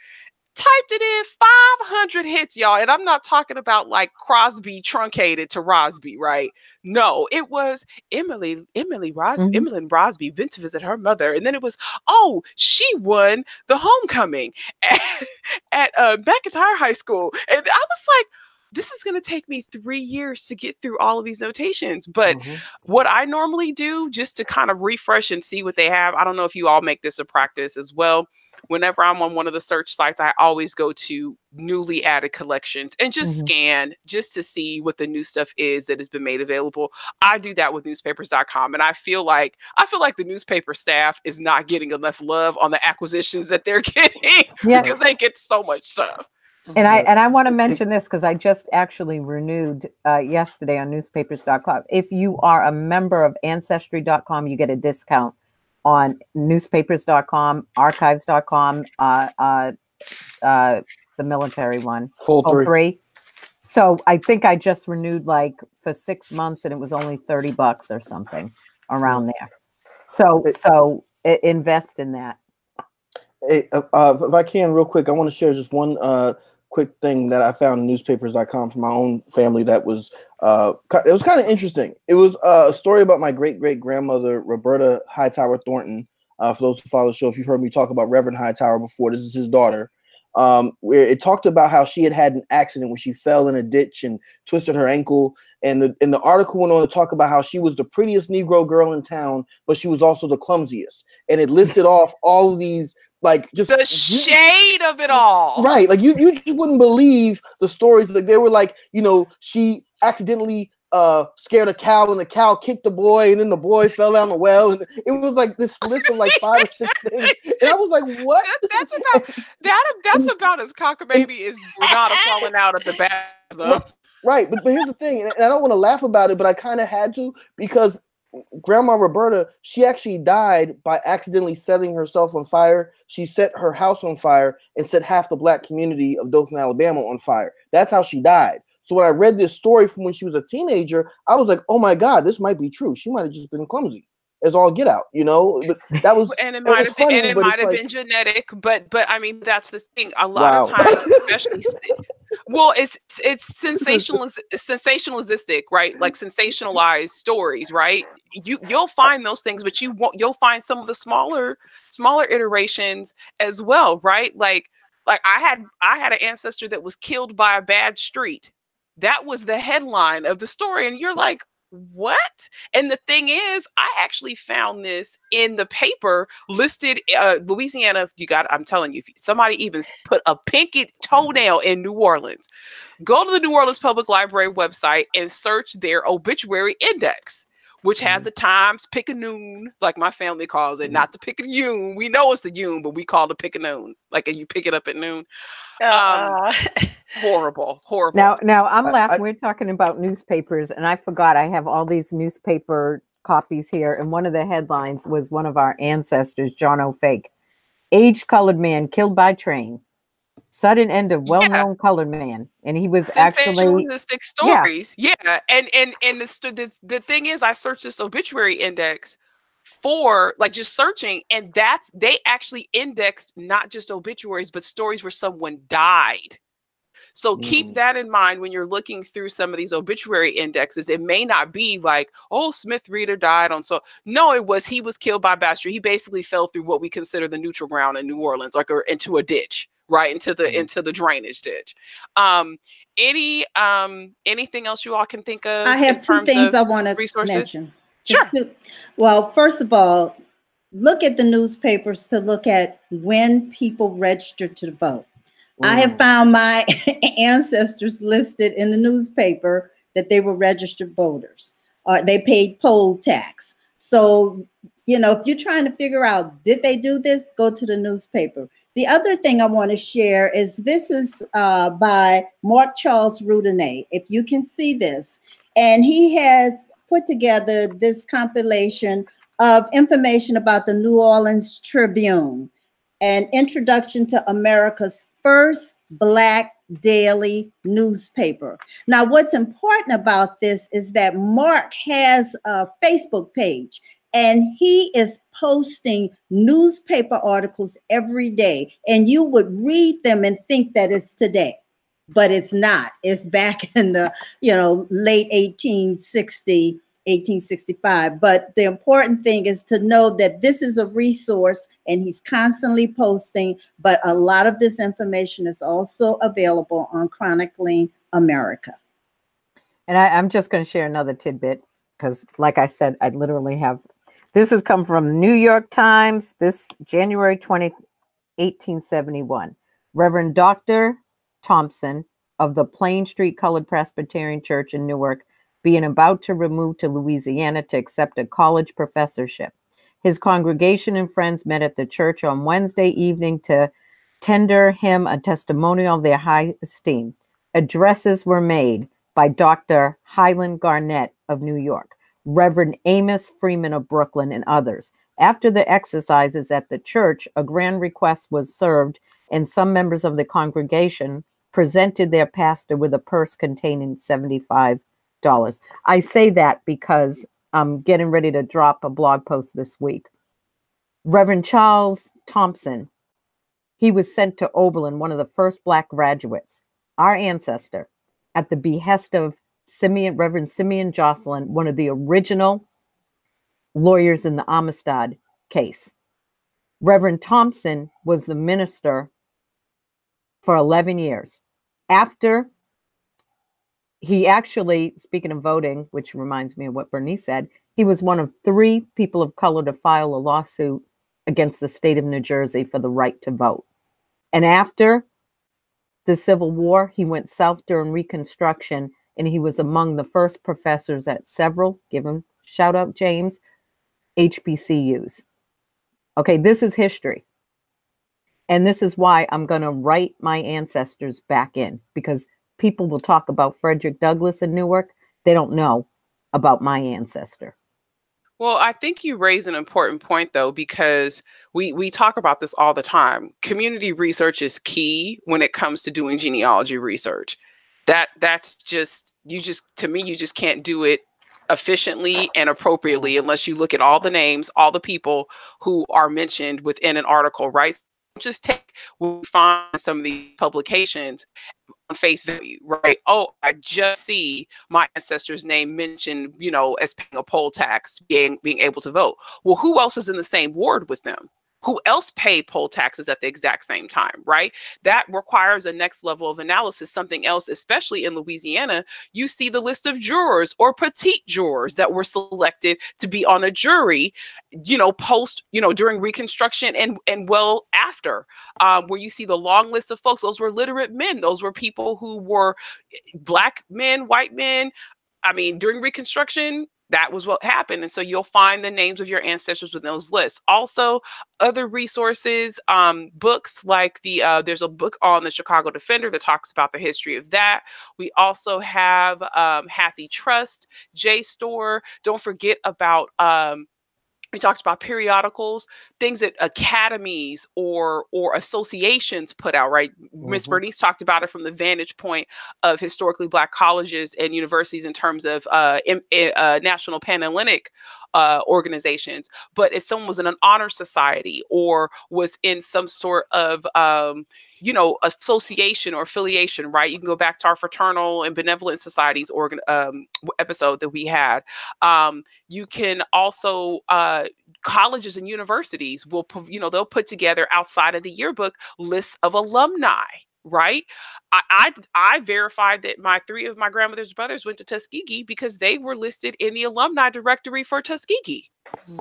Typed it in, 500 hits, y'all. And I'm not talking about like Crosby truncated to Rosby, right? No, it was Emily Rosby went to visit her mother. And then it was, oh, she won the homecoming at McIntyre High School. And I was like, this is going to take me 3 years to get through all of these notations. But what I normally do just to kind of refresh and see what they have, I don't know if you all make this a practice as well. Whenever I'm on one of the search sites, I always go to newly added collections and just scan just to see what the new stuff is that has been made available. I do that with newspapers.com. And I feel like the newspaper staff is not getting enough love on the acquisitions that they're getting because they get so much stuff. And I want to mention this because I just actually renewed yesterday on newspapers.com. If you are a member of ancestry.com, you get a discount on newspapers.com, archives.com, the military one, Full three. So I think I just renewed like for 6 months and it was only $30 or something around there. So invest in that. Hey, if I can real quick, I want to share just one quick thing that I found in newspapers.com from my own family that was it was kind of interesting. It was a story about my great-great-grandmother, Roberta Hightower Thornton. For those who follow the show, if you've heard me talk about Reverend Hightower before, this is his daughter. Where it talked about how she had an accident when she fell in a ditch and twisted her ankle. And the article went on to talk about how she was the prettiest Negro girl in town, but she was also the clumsiest. And it listed off all of these, like, just the shade of it all. Right. Like you just wouldn't believe the stories. Like they were like, you know, she accidentally scared a cow and the cow kicked the boy and then the boy fell down the well. And it was like this list of like 5 or 6 things. And I was like, what? That's about as cockamamie as Renata falling out of the bathroom. Right. But here's the thing. And I don't want to laugh about it, but I kind of had to because Grandma Roberta, she actually died by accidentally setting herself on fire. She set her house on fire and set half the Black community of Dothan, Alabama on fire. That's how she died. So when I read this story from when she was a teenager, I was like, oh my God, this might be true. She might have just been clumsy as all get out, you know? But that was, and it might have been genetic, but I mean, that's the thing. A lot of times, especially, well, it's sensationalistic, right? Like sensationalized stories, right? You'll find those things, but you'll find some of the smaller iterations as well, right? Like I had an ancestor that was killed by a bad street. That was the headline of the story, and you're like, what? And the thing is, I actually found this in the paper listed, Louisiana. I'm telling you, if somebody even put a pinky toenail in New Orleans, go to the New Orleans Public Library website and search their obituary index, which has the Times Picayune, like my family calls it, not the Picayune. We know it's the Yune, but we call it Picayune. Like you pick it up at noon. Horrible. Now I'm laughing. We're talking about newspapers, and I forgot I have all these newspaper copies here. And one of the headlines was one of our ancestors, John O'Fake, aged colored man killed by train. Sudden end of well-known colored man, and he was actually stories. And the thing is, I searched this obituary index for like just searching, and they actually indexed not just obituaries but stories where someone died. So keep that in mind when you're looking through some of these obituary indexes. It may not be like, oh, Smith Reader died on he was killed by bad street. He basically fell through what we consider the neutral ground in New Orleans, like into a ditch. Right into the drainage ditch. Anything else you all can think of? I have 2 things I want to mention. Sure. Well, first of all, look at the newspapers to look at when people registered to vote. I have found my ancestors listed in the newspaper that they were registered voters. They paid poll tax. So, you know, if you're trying to figure out, did they do this? Go to the newspaper. The other thing I want to share is this is by Mark Charles Rudenay, if you can see this. And he has put together this compilation of information about the New Orleans Tribune, an introduction to America's first Black daily newspaper. Now, what's important about this is that Mark has a Facebook page, And he is posting newspaper articles every day. And you would read them and think that it's today, but it's not. It's back in the, late 1860, 1865. But the important thing is to know that this is a resource and he's constantly posting, but a lot of this information is also available on Chronicling America. And I'm just going to share another tidbit because, like I said, I literally have, this has come from New York Times, this January 20th, 1871. Reverend Dr. Thompson of the Plain Street Colored Presbyterian Church in Newark, being about to remove to Louisiana to accept a college professorship. His congregation and friends met at the church on Wednesday evening to tender him a testimonial of their high esteem. Addresses were made by Dr. Highland Garnett of New York, Reverend Amos Freeman of Brooklyn, and others. After the exercises at the church, a grand request was served, and some members of the congregation presented their pastor with a purse containing $75. I say that because I'm getting ready to drop a blog post this week. Reverend Charles Thompson, he was sent to Oberlin, one of the first Black graduates, our ancestor, at the behest of Reverend Simeon Jocelyn, one of the original lawyers in the Amistad case. Reverend Thompson was the minister for 11 years. After he actually, speaking of voting, which reminds me of what Bernice said, he was one of 3 people of color to file a lawsuit against the state of New Jersey for the right to vote. And after the Civil War, he went south during Reconstruction, and he was among the first professors at several, give him shout out James, HBCUs. Okay, this is history. And this is why I'm going to write my ancestors back in, because people will talk about Frederick Douglass in Newark. They don't know about my ancestor. Well, I think you raise an important point, though, because we talk about this all the time. Community research is key when it comes to doing genealogy research. That's just, to me, you just can't do it efficiently and appropriately unless you look at all the names, all the people who are mentioned within an article, right? Just take, we find some of these publications on face value, right? Oh, I just see my ancestor's name mentioned, as paying a poll tax, being able to vote. Well, who else is in the same ward with them? Who else paid poll taxes at the exact same time, right? That requires a next level of analysis. Something else, especially in Louisiana, you see the list of jurors or petite jurors that were selected to be on a jury, post, during Reconstruction and well after, where you see the long list of folks. Those were literate men. Those were people who were Black men, white men. I mean, during Reconstruction, that was what happened. And so you'll find the names of your ancestors within those lists. Also, other resources, books like there's a book on the Chicago Defender that talks about the history of that. We also have Hattie Trust, JSTOR. Don't forget about we talked about periodicals, things that academies or associations put out, right? Miss Bernice talked about it from the vantage point of historically Black colleges and universities in terms of national Panhellenic organizations. But if someone was in an honor society or was in some sort of association or affiliation, right? You can go back to our fraternal and benevolent societies episode that we had. You can also colleges and universities will, they'll put together outside of the yearbook lists of alumni. Right. I verified that 3 of my grandmother's brothers went to Tuskegee because they were listed in the alumni directory for Tuskegee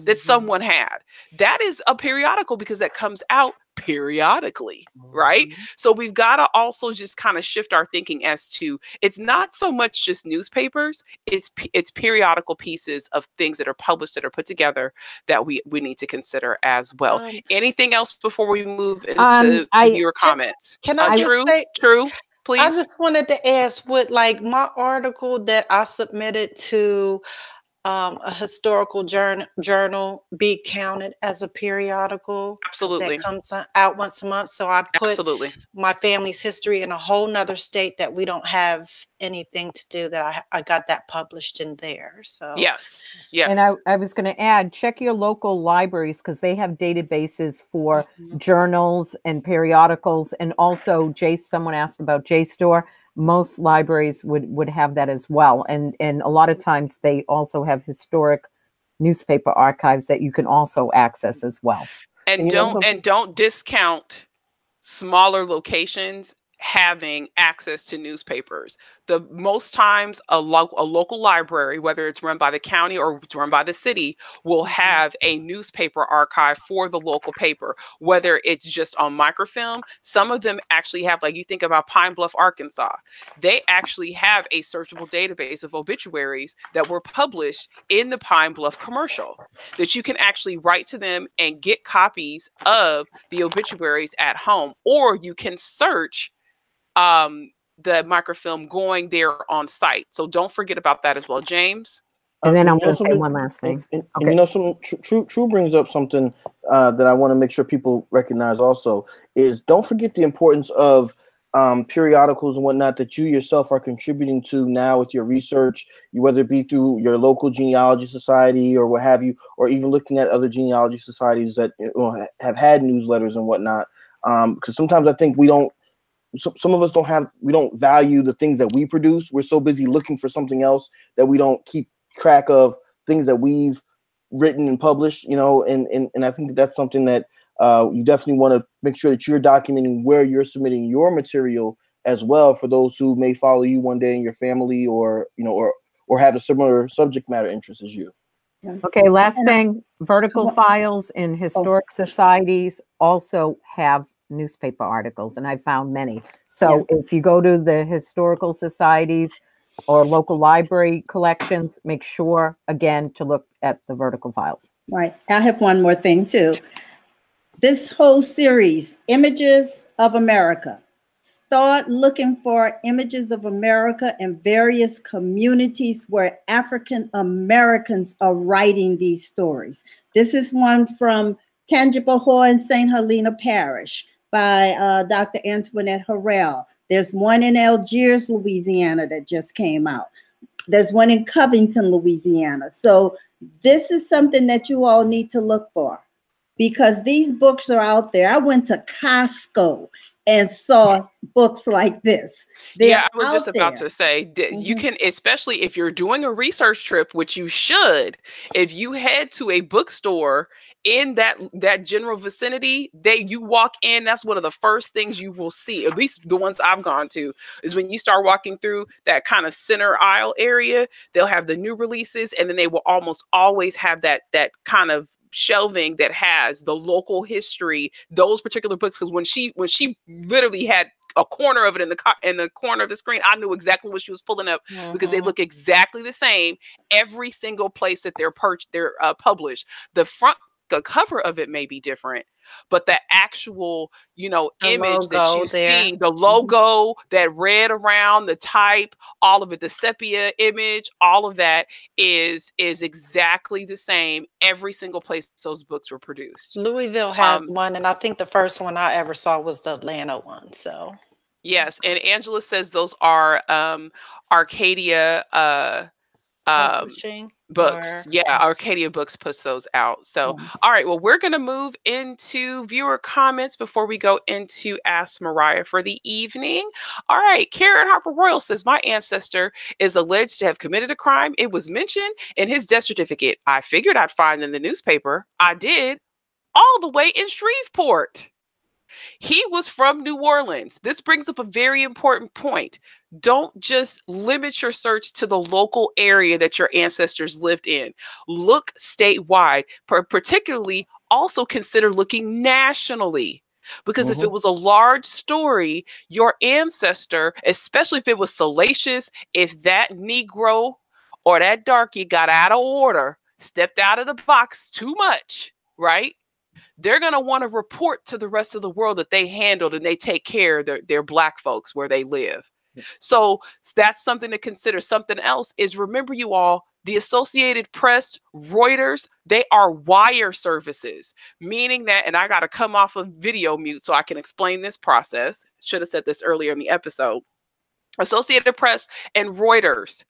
that someone had. That is a periodical because that comes out periodically, right? So we've got to also just kind of shift our thinking as to, it's not so much just newspapers, it's periodical pieces of things that are published, that are put together, that we need to consider as well. Anything else before we move into your comments? Can I just say, True, please? I just wanted to ask, what, like, my article that I submitted to a historical journal be counted as a periodical? 'Cause Absolutely. that comes out once a month. So I put Absolutely. my family's history in a whole nother state that we don't have anything to do, that I got that published in there. So Yes. Yes. And I was going to add, check your local libraries because they have databases for journals and periodicals. And also, someone asked about JSTOR. Most libraries would have that as well. And a lot of times they also have historic newspaper archives that you can also access as well. And don't discount smaller locations having access to newspapers. The most times a local library, whether it's run by the county or it's run by the city, will have a newspaper archive for the local paper, whether it's just on microfilm. Some of them actually have, like you think about Pine Bluff, Arkansas, they actually have a searchable database of obituaries that were published in the Pine Bluff commercial that you can actually write to them and get copies of the obituaries at home, or you can search the microfilm going there on site. So don't forget about that as well, James. And then I'm going to say one last thing. And you know, True brings up something that I want to make sure people recognize also is don't forget the importance of periodicals and whatnot that you yourself are contributing to now with your research, whether it be through your local genealogy society or what have you, or even looking at other genealogy societies that have had newsletters and whatnot. Because sometimes I think some of us we don't value the things that we produce. We're so busy looking for something else that we don't keep track of things that we've written and published, and I think that's something that you definitely want to make sure that you're documenting where you're submitting your material as well for those who may follow you one day in your family or have a similar subject matter interest as you. Okay, last thing, vertical files in historic societies also have newspaper articles, and I found many. So if you go to the historical societies or local library collections, make sure again to look at the vertical files. Right. I have one more thing too. This whole series, Images of America. Start looking for images of America in various communities where African Americans are writing these stories. This is one from Tangipahoa and St. Helena Parish by Dr. Antoinette Harrell. There's one in Algiers, Louisiana that just came out. There's one in Covington, Louisiana. So this is something that you all need to look for because these books are out there. I went to Costco and saw books like this. I was just about to say, you can, especially if you're doing a research trip, which you should, if you head to a bookstore in that general vicinity, you walk in, that's one of the first things you will see, at least the ones I've gone to, is when you start walking through that kind of center aisle area, they'll have the new releases, and then they will almost always have that kind of shelving that has the local history, those particular books. Because when she literally had a corner of it in the corner of the screen, I knew exactly what she was pulling up because they look exactly the same every single place that they're published. The front cover of it may be different, but the actual image that you see, the logo, that red around the type, all of it, the sepia image, all of that is exactly the same every single place those books were produced. Louisville has one, and I think the first one I ever saw was the Atlanta one. So yes, and Angela says those are Arcadia books. Arcadia Books puts those out. So all right, well, we're going to move into viewer comments before we go into Ask Mariah for the evening. All right, Karen Harper Royal says, my ancestor is alleged to have committed a crime. It was mentioned in his death certificate. I figured I'd find in the newspaper. I did, all the way in Shreveport. He was from New Orleans. This brings up a very important point. Don't just limit your search to the local area that your ancestors lived in. Look statewide, particularly also consider looking nationally. Because if it was a large story, your ancestor, especially if it was salacious, if that Negro or that darky got out of order, stepped out of the box too much, right? They're going to want to report to the rest of the world that they handled and they take care of their Black folks where they live. So that's something to consider. Something else is, remember you all, The Associated Press, Reuters, they are wire services, meaning that, and I got to come off of video mute so I can explain this process. Should have said this earlier in the episode. Associated Press and Reuters.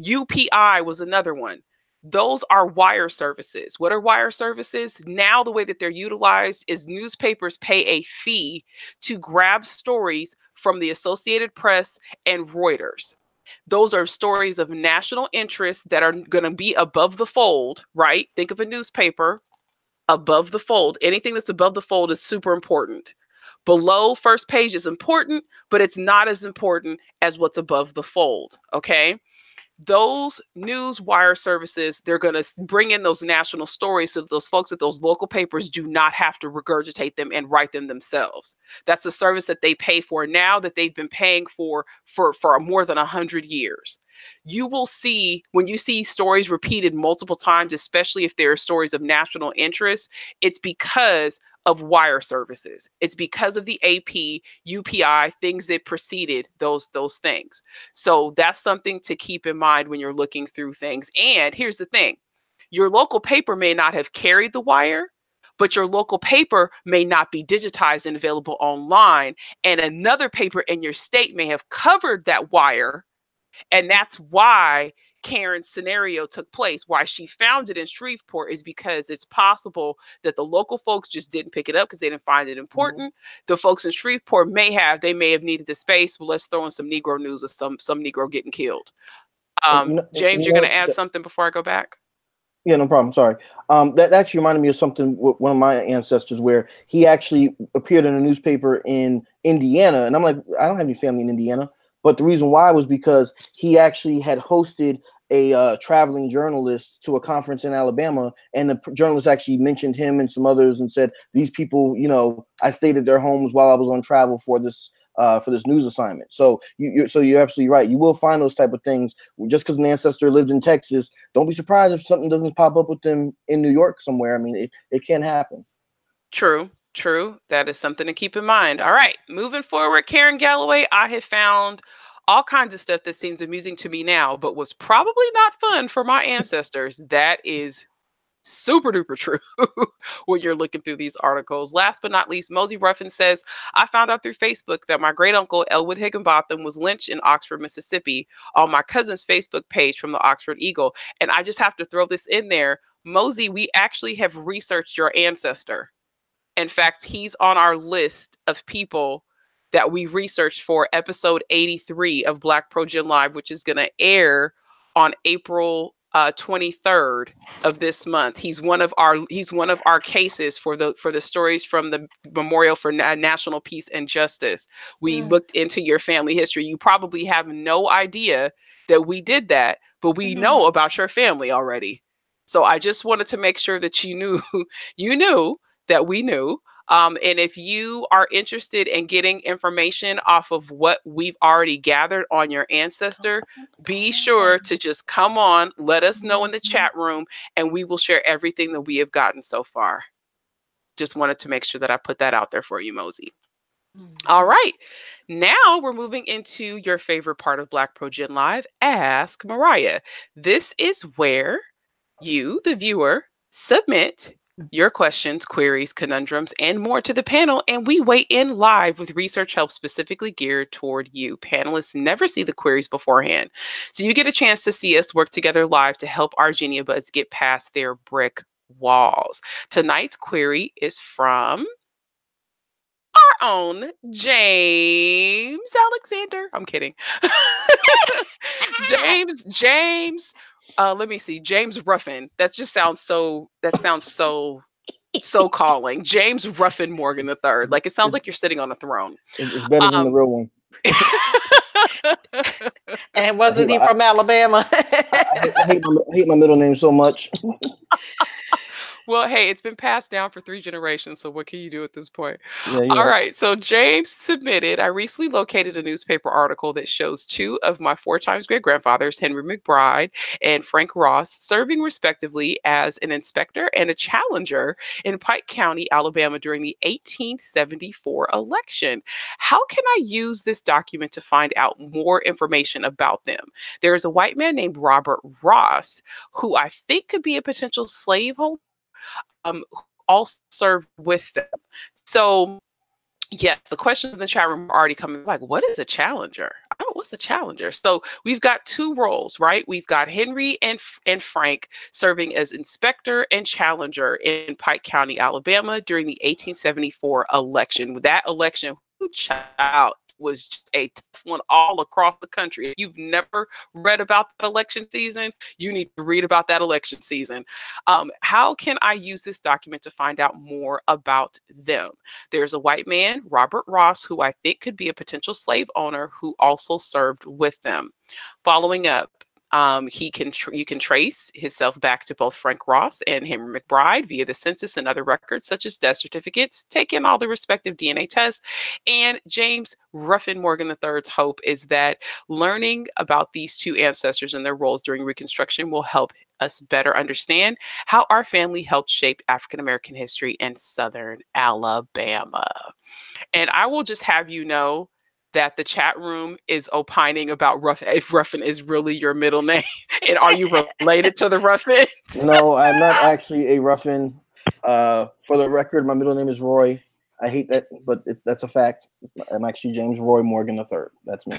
UPI was another one. Those are wire services. What are wire services? Now, the way that they're utilized is newspapers pay a fee to grab stories from the Associated Press and Reuters. Those are stories of national interest that are going to be above the fold, right? Think of a newspaper above the fold. Anything that's above the fold is super important. Below first page is important, but it's not as important as what's above the fold, okay? Those news wire services, they're going to bring in those national stories so that those folks at those local papers do not have to regurgitate them and write them themselves. That's a service that they pay for now, that they've been paying for more than 100 years. You will see, when you see stories repeated multiple times, especially if there are stories of national interest, it's because of wire services. It's because of the AP, UPI, things that preceded those things. So that's something to keep in mind when you're looking through things. And here's the thing. Your local paper may not have carried the wire, but your local paper may not be digitized and available online. And another paper in your state may have covered that wire. And that's why Karen's scenario took place. Why she found it in Shreveport is because it's possible that the local folks just didn't pick it up because they didn't find it important. The folks in Shreveport may have needed the space. Well, let's throw in some Negro news of some Negro getting killed. James, you're going to add something before I go back? Yeah, no problem. Sorry. That actually reminded me of something with one of my ancestors where he actually appeared in a newspaper in Indiana. And I'm like, I don't have any family in Indiana. But the reason why was because he actually had hosted a traveling journalist to a conference in Alabama, and the journalist actually mentioned him and some others and said, these people, I stayed at their homes while I was on travel for this news assignment. So you're absolutely right. You will find those type of things. Just because an ancestor lived in Texas, don't be surprised if something doesn't pop up with them in New York somewhere. I mean, it can happen. True. That is something to keep in mind. All right, moving forward, Karen Galloway, I have found all kinds of stuff that seems amusing to me now, but was probably not fun for my ancestors. That is super duper true when you're looking through these articles. Last but not least, Mosey Ruffin says, I found out through Facebook that my great uncle Elwood Higginbotham was lynched in Oxford, Mississippi on my cousin's Facebook page from the Oxford Eagle. And I just have to throw this in there. Mosey, we actually have researched your ancestor. In fact, he's on our list of people that we researched for episode 83 of BlackProGen Live, which is going to air on April 23rd of this month. He's one of our cases for the stories from the Memorial for National Peace and Justice. We looked into your family history. You probably have no idea that we did that, but we know about your family already. So I just wanted to make sure that you knew that we knew. And if you are interested in getting information off of what we've already gathered on your ancestor, be sure to just come on, let us know in the chat room, and we will share everything that we have gotten so far. Just wanted to make sure that I put that out there for you, Mosey. All right. Now we're moving into your favorite part of BlackProGen Live, Ask Mariah. This is where you, the viewer, submit your questions, queries, conundrums, and more to the panel, and we weigh in live with research help specifically geared toward you. Panelists never see the queries beforehand, so you get a chance to see us work together live to help our Genia buds get past their brick walls. Tonight's query is from our own James Alexander. I'm kidding. James. Let me see. James Ruffin. That sounds so calling. James Ruffin Morgan III. Like it sounds like you're sitting on a throne. It's better than the real one. And wasn't he from Alabama? I hate my middle name so much. Well, hey, it's been passed down for 3 generations, so what can you do at this point? Yeah, you're All right. right, so James submitted, I recently located a newspaper article that shows 2 of my 4 times great-grandfathers, Henry McBride and Frank Ross, serving respectively as an inspector and a challenger in Pike County, Alabama during the 1874 election. How can I use this document to find out more information about them? There is a white man named Robert Ross who I think could be a potential slaveholder, who also served with them. So, yes, the questions in the chat room are already coming. Like, what is a challenger? What's a challenger? So we've got 2 roles, right? We've got Henry and Frank serving as inspector and challenger in Pike County, Alabama during the 1874 election. That election, child, was just a tough one all across the country. If you've never read about that election season, you need to read about that election season. How can I use this document to find out more about them? There's a white man, Robert Ross, who I think could be a potential slave owner who also served with them. Following up, you can trace himself back to both Frank Ross and Henry McBride via the census and other records such as death certificates, take in all the respective DNA tests. And James Ruffin Morgan III's hope is that learning about these 2 ancestors and their roles during Reconstruction will help us better understand how our family helped shape African American history in Southern Alabama. And I will just have you know that the chat room is opining about if Ruffin is really your middle name. And are you related to the Ruffins? No, I'm not actually a Ruffin. For the record, my middle name is Roy. I hate that, but that's a fact. I'm actually James Roy Morgan III. That's me.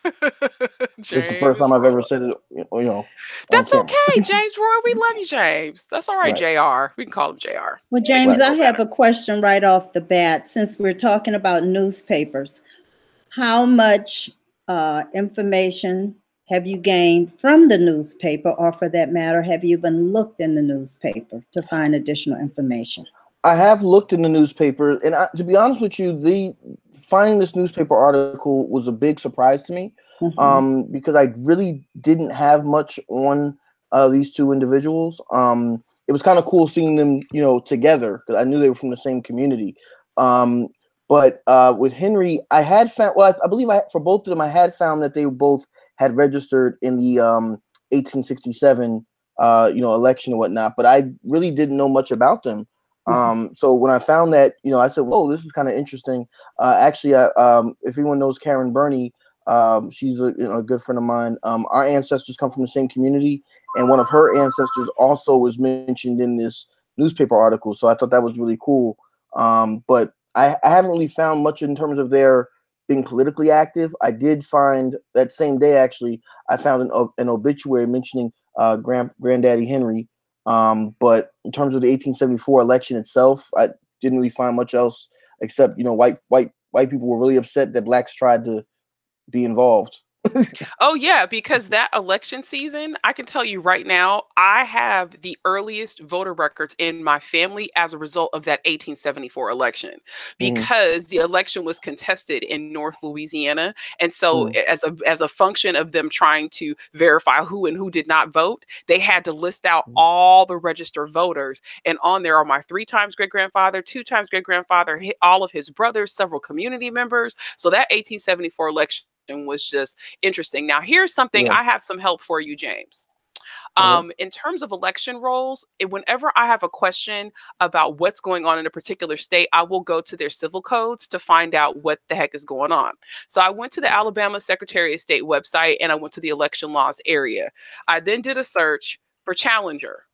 It's the first time I've ever said it, on That's camera. okay, James Roy. We love you, James. That's all right, Right. JR. We can call him JR. Well, James, I have a question right off the bat. Since we're talking about newspapers, how much information have you gained from the newspaper, or for that matter, have you even looked in the newspaper to find additional information? I have looked in the newspaper, and to be honest with you, finding this newspaper article was a big surprise to me, because I really didn't have much on these 2 individuals. It was kind of cool seeing them, together, because I knew they were from the same community. But with Henry, I had found, well, I believe for both of them, I had found that they both had registered in the 1867, election and whatnot, but I really didn't know much about them. So when I found that, I said, whoa, this is kind of interesting. Actually, if anyone knows Karen Burney, she's a good friend of mine. Our ancestors come from the same community, and one of her ancestors also was mentioned in this newspaper article. So I thought that was really cool. But I haven't really found much in terms of their being politically active. I did find that same day, actually, I found an obituary mentioning Granddaddy Henry. But in terms of the 1874 election itself, I didn't really find much else except, white people were really upset that blacks tried to be involved. Oh, yeah, because that election season, I can tell you right now, I have the earliest voter records in my family as a result of that 1874 election, because the election was contested in North Louisiana. And so as a function of them trying to verify who and who did not vote, they had to list out all the registered voters. And on there are my 3 times great-grandfather, 2 times great-grandfather, all of his brothers, several community members. So that 1874 election was just interesting. Now, here's something. I have some help for you, James. In terms of election rolls, whenever I have a question about what's going on in a particular state, I will go to their civil codes to find out what the heck is going on. So I went to the Alabama Secretary of State website and I went to the election laws area. I then did a search for challenger,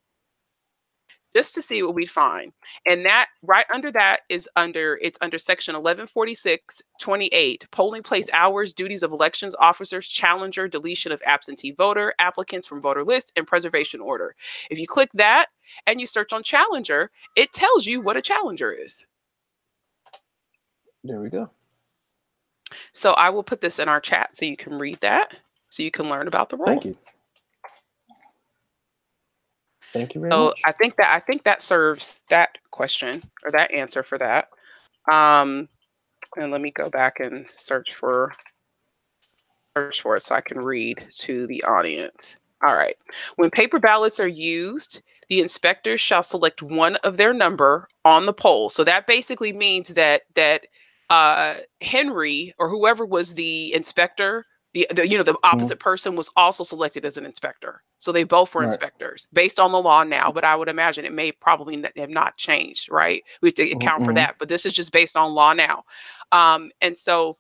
just to see what we find. And that right under that it's under section 1146(28), polling place hours, duties of elections officers, challenger, deletion of absentee voter, applicants from voter list, and preservation order. If you click that and you search on challenger, it tells you what a challenger is. There we go. So I will put this in our chat so you can read that, so you can learn about the role. Thank you. Thank you very much. I think that serves that question or that answer for that. And let me go back and search for it so I can read to the audience. All right. When paper ballots are used, the inspectors shall select one of their number on the poll. So that basically means that Henry or whoever was the inspector, the opposite person was also selected as an inspector. So they both were inspectors based on the law now, but I would imagine it may probably have not changed, right? We have to account for that, but this is just based on law now. And so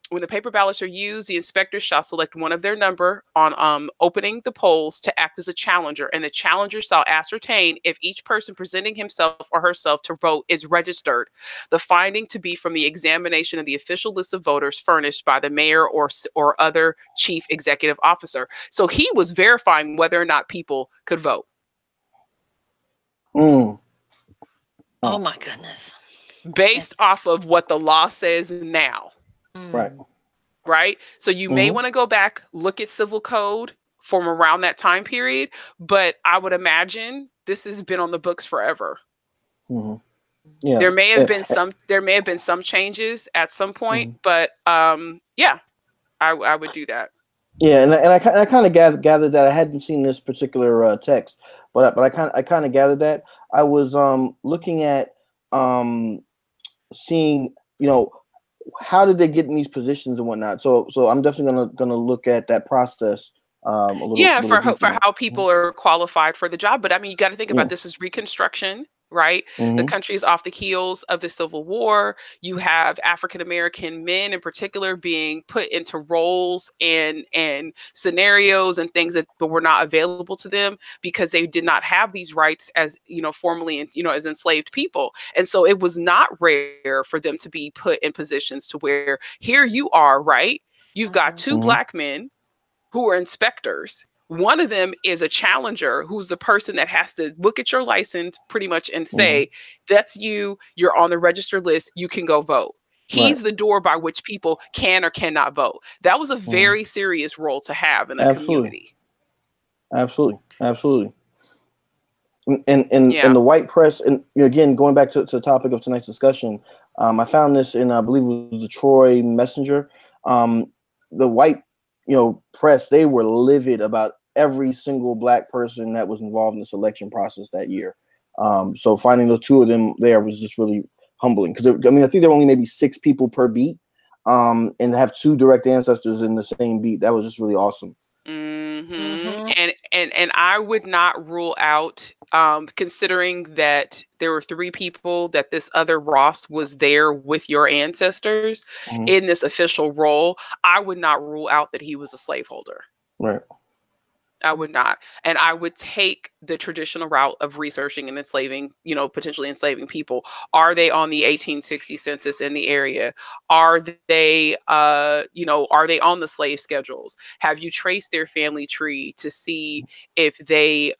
when the paper ballots are used, the inspectors shall select one of their number on opening the polls to act as a challenger, and the challenger shall ascertain if each person presenting himself or herself to vote is registered. The finding to be from the examination of the official list of voters furnished by the mayor or other chief executive officer. So he was verifying whether or not people could vote. Oh my goodness. Based off of what the law says now. Right. So you may want to go back, look at civil code from around that time period, but I would imagine this has been on the books forever. Yeah. There may have been some changes at some point, but yeah, I would do that. Yeah, and I kind of gathered that I hadn't seen this particular text, but I kind of gathered that. I was looking at seeing, how did they get in these positions and whatnot. So I'm definitely gonna look at that process a little. For how people are qualified for the job. But I mean, you got to think about this as Reconstruction, right? The country is off the heels of the Civil War. You have African-American men in particular being put into roles and scenarios and things that were not available to them because they did not have these rights as, formally, as enslaved people. And so it was not rare for them to be put in positions to where here you are, right? You've got two Black men who are inspectors. One of them is a challenger, who's the person that has to look at your license pretty much and say, that's you, you're on the registered list, you can go vote. He's the door by which people can or cannot vote. That was a very serious role to have in the community. Absolutely. And the white press, and again, going back to the topic of tonight's discussion, I found this in, I believe it was the Troy Messenger. The white press, they were livid about every single Black person that was involved in the selection process that year. So finding those two of them there was just really humbling, because I think there were only maybe 6 people per beat, and to have 2 direct ancestors in the same beat, that was just really awesome. And I would not rule out, considering that there were 3 people that this other Ross was there with your ancestors in this official role, I would not rule out that he was a slaveholder. Right. I would not. And I would take the traditional route of researching and enslaving, potentially enslaving people. Are they on the 1860 census in the area? Are they, are they on the slave schedules? Have you traced their family tree to see if they,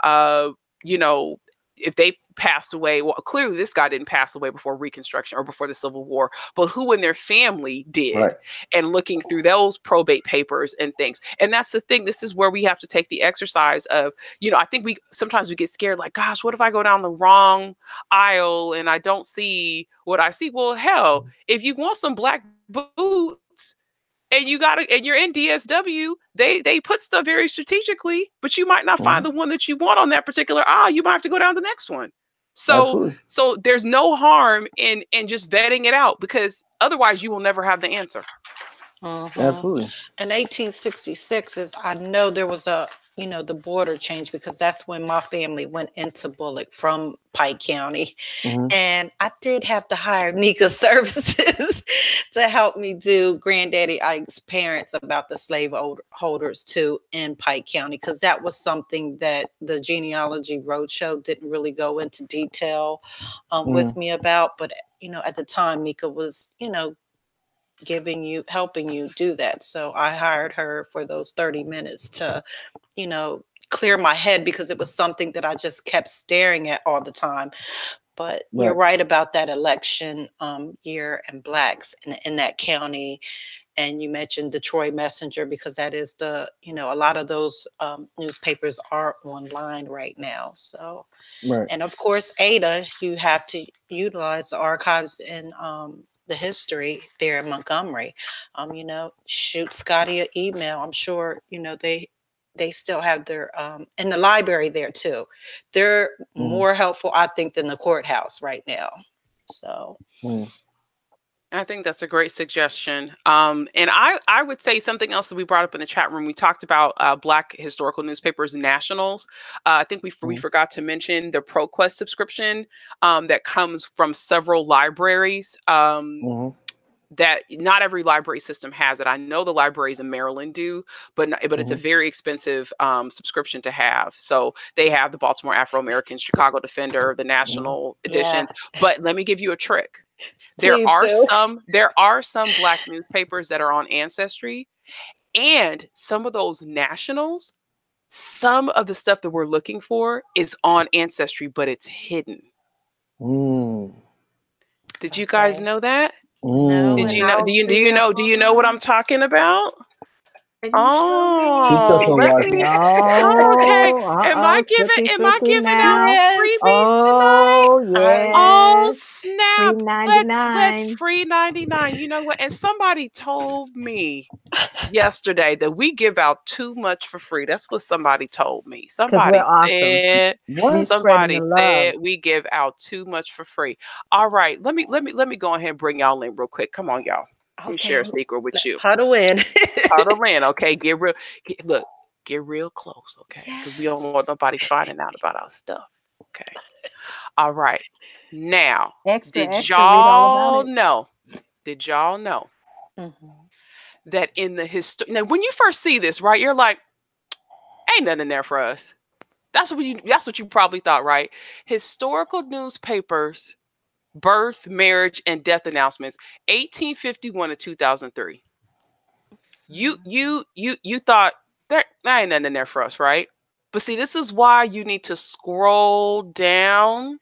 if they passed away? Well, clearly this guy didn't pass away before Reconstruction or before the Civil War, but who in their family did, and looking through those probate papers and things. And that's the thing. This is where we have to take the exercise of, I think sometimes we get scared, like, gosh, what if I go down the wrong aisle and I don't see what I see? Well, hell, if you want some Black boots, and you're in DSW, they put stuff very strategically, but you might not find the one that you want on that particular aisle. You might have to go down to the next one. So there's no harm in just vetting it out, because otherwise you will never have the answer. Absolutely. In 1866 I know there was the border change, because that's when my family went into Bullock from Pike County. And I did have to hire Nika services to help me do Granddaddy Ike's parents about the slave holders too in Pike County, because that was something that the Genealogy Roadshow didn't really go into detail with me about. But, at the time, Nika was, helping you do that. So I hired her for those 30 minutes to, clear my head, because it was something that I just kept staring at all the time. But you're right about that election year and Blacks in that county. And you mentioned the Troy Messenger, because that is a lot of those newspapers are online right now. So, and of course, Ada, you have to utilize the archives in the history there in Montgomery. Shoot Scotty an email. I'm sure, they still have their in the library there too. They're more helpful, I think, than the courthouse right now. So I think that's a great suggestion. And I would say something else that we brought up in the chat room. We talked about Black historical newspapers nationals. I think we forgot to mention the ProQuest subscription that comes from several libraries. That not every library system has it. I know the libraries in Maryland do, but it's a very expensive subscription to have. So they have the Baltimore Afro-American, Chicago Defender, the national edition. But let me give you a trick. There are some Black newspapers that are on Ancestry, and some of those nationals, some of the stuff that we're looking for is on Ancestry, but it's hidden. Did you guys know that? No. Did you know? Do you know what I'm talking about? Oh, let me. Okay. Am I giving out freebies tonight? Oh, snap. Let's free 99. You know what? And somebody told me yesterday that we give out too much for free. That's what somebody told me. Somebody said we give out too much for free. All right. Let me go ahead and bring y'all in real quick. Come on, y'all. Let me share a secret with you. Huddle in. Huddle in, okay? Get real close, okay? Because we don't want nobody finding out about our stuff, okay? All right. Now, did y'all know that in the history? Now, when you first see this, right, you're like, ain't nothing in there for us. That's what you probably thought, right? Historical newspapers, birth, marriage, and death announcements, 1851 to 2003. You thought there ain't nothing in there for us, right? But see, this is why you need to scroll down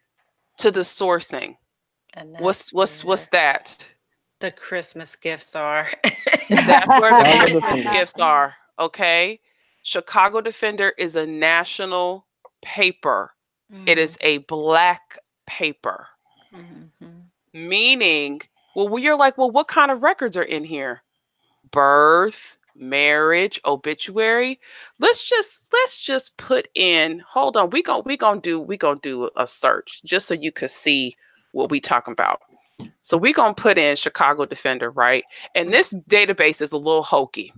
to the sourcing. And what's that? The Christmas gifts are. That's where the Christmas gifts are. Okay. Chicago Defender is a national paper. It is a Black paper. Meaning, well, you're like, well, what kind of records are in here? Birth, marriage, obituary. Let's just put in. Hold on, we gonna do a search just so you could see what we talking about. So we gonna put in Chicago Defender, right? And this database is a little hokey,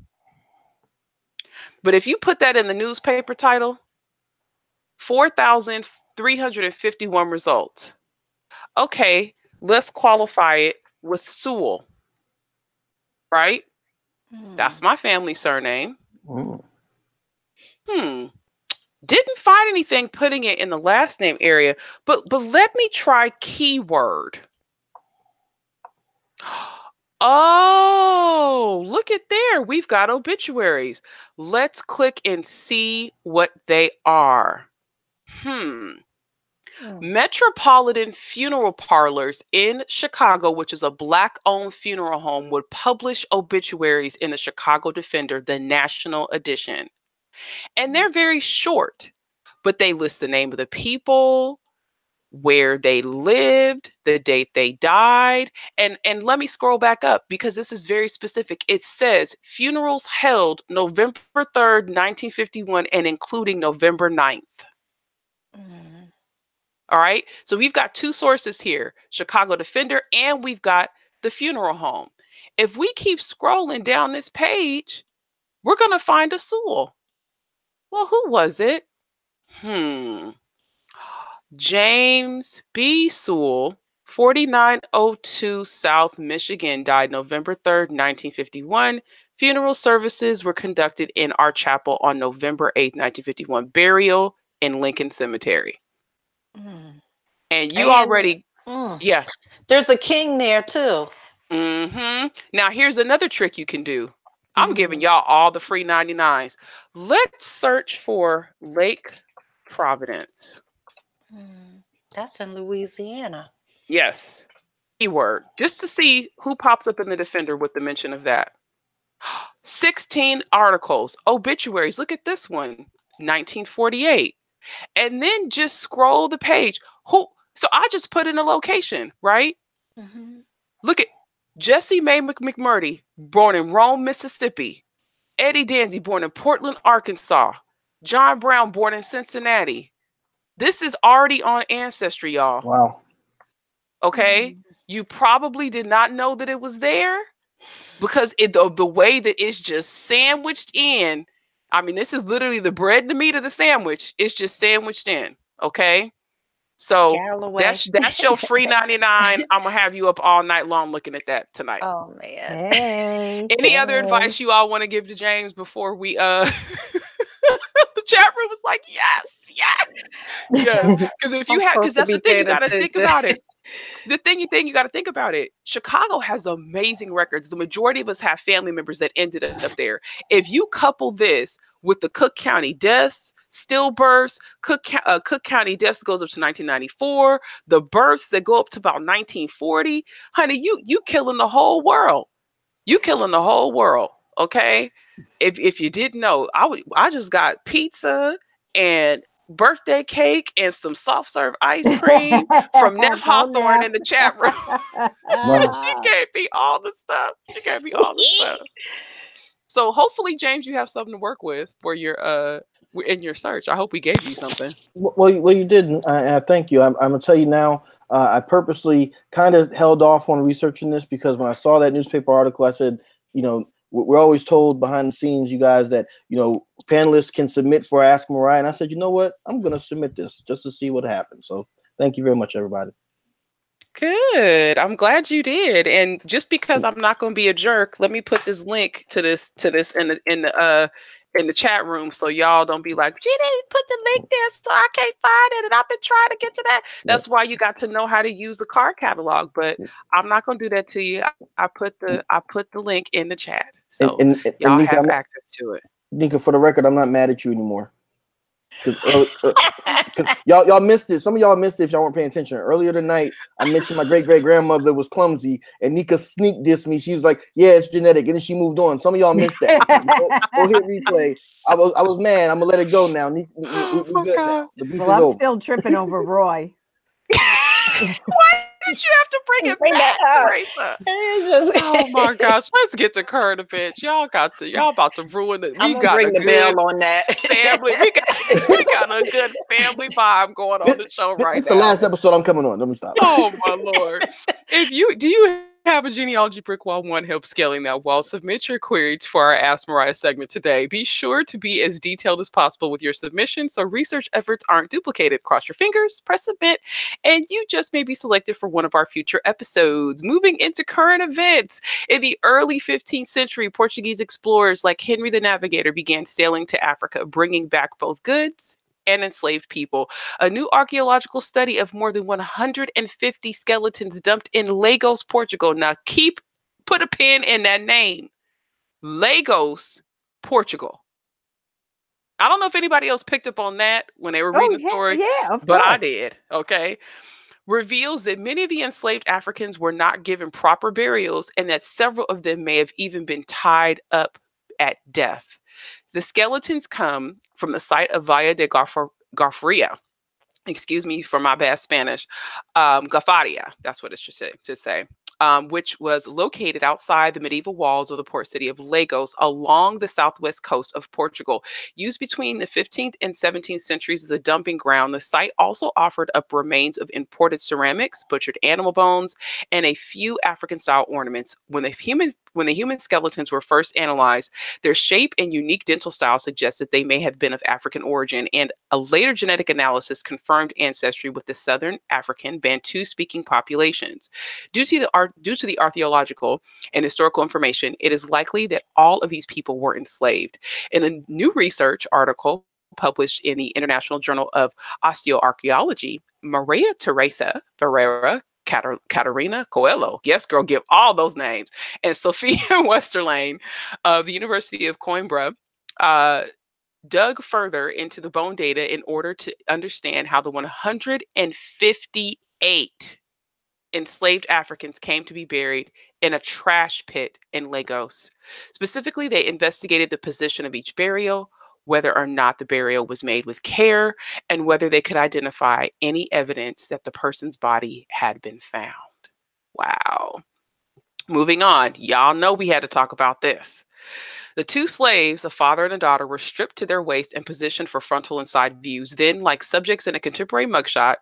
but if you put that in the newspaper title, 4,351 results. Okay, let's qualify it with Sewell, right? That's my family surname. Didn't find anything putting it in the last name area, but let me try keyword. Oh, look at there. We've got obituaries. Let's click and see what they are. Metropolitan Funeral Parlors in Chicago, which is a Black-owned funeral home, would publish obituaries in the Chicago Defender, the national edition. And they're very short, but they list the name of the people, where they lived, the date they died. And let me scroll back up because this is very specific. It says funerals held November 3rd, 1951, and including November 9th. All right. So we've got two sources here, Chicago Defender, and we've got the funeral home. If we keep scrolling down this page, we're going to find a Sewell. Well, who was it? James B. Sewell, 4902 South Michigan, died November 3rd, 1951. Funeral services were conducted in our chapel on November 8th, 1951. Burial in Lincoln Cemetery. And you already, there's a king there too. Now here's another trick you can do. I'm giving y'all all the free 99s. Let's search for Lake Providence. That's in Louisiana. Yes. Keyword, just to see who pops up in the Defender with the mention of that. 16 articles, obituaries. Look at this one, 1948. And then just scroll the page. So I just put in a location, right? Look at Jessie Mae McMurdy, born in Rome, Mississippi. Eddie Danzy, born in Portland, Arkansas. John Brown, born in Cincinnati. This is already on Ancestry, y'all. Wow. Okay. You probably did not know that it was there because the way that it's just sandwiched in. I mean, this is literally the bread and the meat of the sandwich. It's just sandwiched in. Okay. So Galloway. that's your free 99. I'm gonna have you up all night long looking at that tonight. Oh man. Hey, Any other advice you all want to give to James before we the chat room was like, yes. Because if you have, because that's the thing, you got to think about it. The thing you got to think about it. Chicago has amazing records. The majority of us have family members that ended up there. If you couple this with the Cook County deaths, stillbirths, Cook County deaths goes up to 1994. The births that go up to about 1940. Honey, you killing the whole world. You killing the whole world. Okay. If you didn't know, I just got pizza and birthday cake and some soft serve ice cream from Neff Hawthorne in the chat room. She gave me all the stuff. So hopefully, James, you have something to work with for your in your search. I hope we gave you something. Well, you didn't. Thank you. I'm gonna tell you now. I purposely kind of held off on researching this because when I saw that newspaper article, I said, we're always told behind the scenes, you guys, that, panelists can submit for Ask Mariah. And I said, you know what? I'm going to submit this just to see what happens. So thank you very much, everybody. Good. I'm glad you did. And just because I'm not going to be a jerk, let me put this link to this in the chat room, so y'all don't be like, she didn't put the link there, so I can't find it, and I've been trying to get to that. That's why you got to know how to use the card catalog. But I'm not gonna do that to you. I put the link in the chat, so y'all Nika, have access to it. Nika, for the record, I'm not mad at you anymore. Y'all missed it. Some of y'all missed it if y'all weren't paying attention. Earlier tonight, I mentioned my great-great-grandmother was clumsy, and Nika sneak dissed me. She was like, "Yeah, it's genetic," and then she moved on. Some of y'all missed that. Go hit replay. I was mad. I'm gonna let it go now. We're good now. The beef is over. Still tripping over Roy. Why did you have to bring it back, Theresa? Oh my gosh, let's get to current events. Y'all about to ruin it. I'm gonna bring the bell on that family. We got a good family vibe going on the show right now. It's the last episode I'm coming on. Let me stop. Oh my Lord. Do you have a genealogy brick wall one help scaling that wall? Submit your queries for our Ask Mariah segment today. Be sure to be as detailed as possible with your submission so research efforts aren't duplicated. Cross your fingers, press submit, and you just may be selected for one of our future episodes. Moving into current events. In the early 15th century, Portuguese explorers like Henry the Navigator began sailing to Africa, bringing back both goods and enslaved people. A new archaeological study of more than 150 skeletons dumped in Lagos, Portugal. Now, put a pin in that name. Lagos, Portugal. I don't know if anybody else picked up on that when they were reading the story. Yeah, of but course. I did. Okay. Reveals that many of the enslaved Africans were not given proper burials and that several of them may have even been tied up at death. The skeletons come from the site of Valle de Garfaria. Excuse me for my bad Spanish. Gafaria, that's what it should say. Which was located outside the medieval walls of the port city of Lagos along the southwest coast of Portugal. Used between the 15th and 17th centuries as a dumping ground, the site also offered up remains of imported ceramics, butchered animal bones, and a few African-style ornaments. When the human skeletons were first analyzed, their shape and unique dental style suggested they may have been of African origin, and a later genetic analysis confirmed ancestry with the Southern African Bantu-speaking populations. Due to the archaeological and historical information, it is likely that all of these people were enslaved. In a new research article published in the International Journal of Osteoarchaeology, Maria Theresa Ferreira Catarina Coelho, yes, girl, give all those names, and Sophia Westerlane of the University of Coimbra dug further into the bone data in order to understand how the 158 enslaved Africans came to be buried in a trash pit in Lagos. Specifically, they investigated the position of each burial, whether or not the burial was made with care, and whether they could identify any evidence that the person's body had been found. Wow. Moving on. Y'all know we had to talk about this. The two slaves, a father and a daughter, were stripped to their waist and positioned for frontal and side views. Then, like subjects in a contemporary mugshot,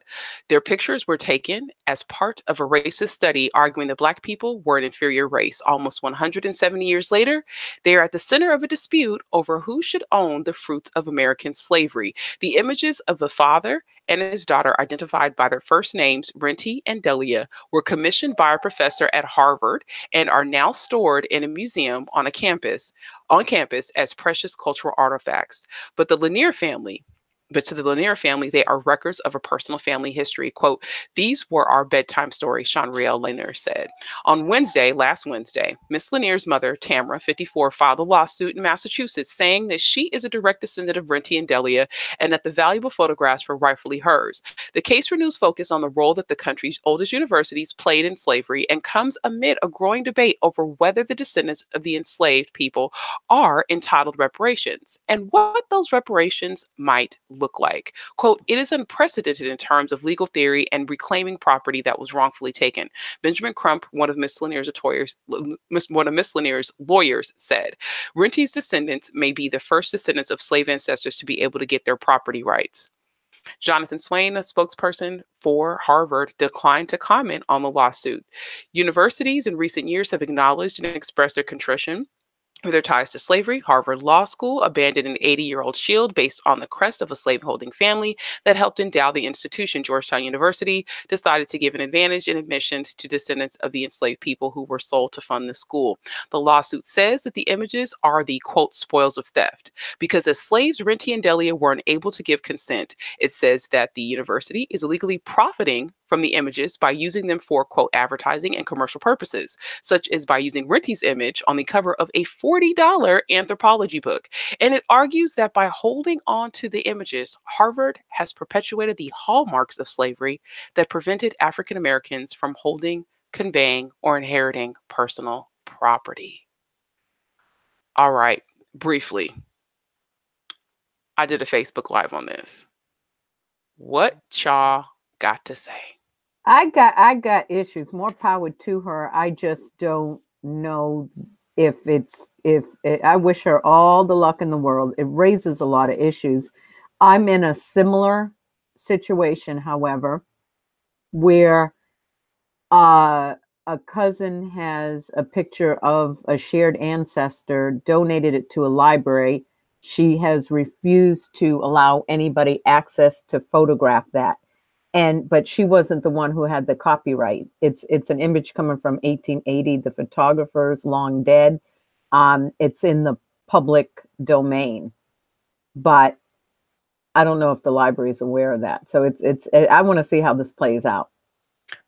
their pictures were taken as part of a racist study arguing that Black people were an inferior race. Almost 170 years later, they are at the center of a dispute over who should own the fruits of American slavery. The images of the father and his daughter, identified by their first names, Renty and Delia, were commissioned by a professor at Harvard and are now stored in a museum on campus as precious cultural artifacts. But to the Lanier family, they are records of a personal family history. Quote, "These were our bedtime stories," Sean Riel Lanier said. Last Wednesday, Miss Lanier's mother, Tamara, 54, filed a lawsuit in Massachusetts saying that she is a direct descendant of Renty and Delia and that the valuable photographs were rightfully hers. The case renews focus on the role that the country's oldest universities played in slavery and comes amid a growing debate over whether the descendants of the enslaved people are entitled reparations and what those reparations might look like. Quote, "It is unprecedented in terms of legal theory and reclaiming property that was wrongfully taken," Benjamin Crump, one of Miss Lanier's lawyers, said. Renty's descendants may be the first descendants of slave ancestors to be able to get their property rights. Jonathan Swain, a spokesperson for Harvard, declined to comment on the lawsuit. Universities in recent years have acknowledged and expressed their contrition with their ties to slavery. Harvard Law School abandoned an 80-year-old shield based on the crest of a slaveholding family that helped endow the institution. Georgetown University decided to give an advantage in admissions to descendants of the enslaved people who were sold to fund the school. The lawsuit says that the images are the, quote, "spoils of theft," because as slaves, Renty and Delia were unable to give consent. It says that the university is illegally profiting from the images by using them for, quote, "advertising and commercial purposes," such as by using Renty's image on the cover of a $40 anthropology book. And it argues that by holding on to the images, Harvard has perpetuated the hallmarks of slavery that prevented African Americans from holding, conveying, or inheriting personal property. All right, briefly, I did a Facebook Live on this. What y'all got to say? I got issues. More power to her. I just don't know if I wish her all the luck in the world. It raises a lot of issues. I'm in a similar situation, however, where a cousin has a picture of a shared ancestor, donated it to a library. She has refused to allow anybody access to photograph that. But she wasn't the one who had the copyright. It's an image coming from 1880. The photographer's long dead. It's in the public domain, but I don't know if the library is aware of that. So I want to see how this plays out.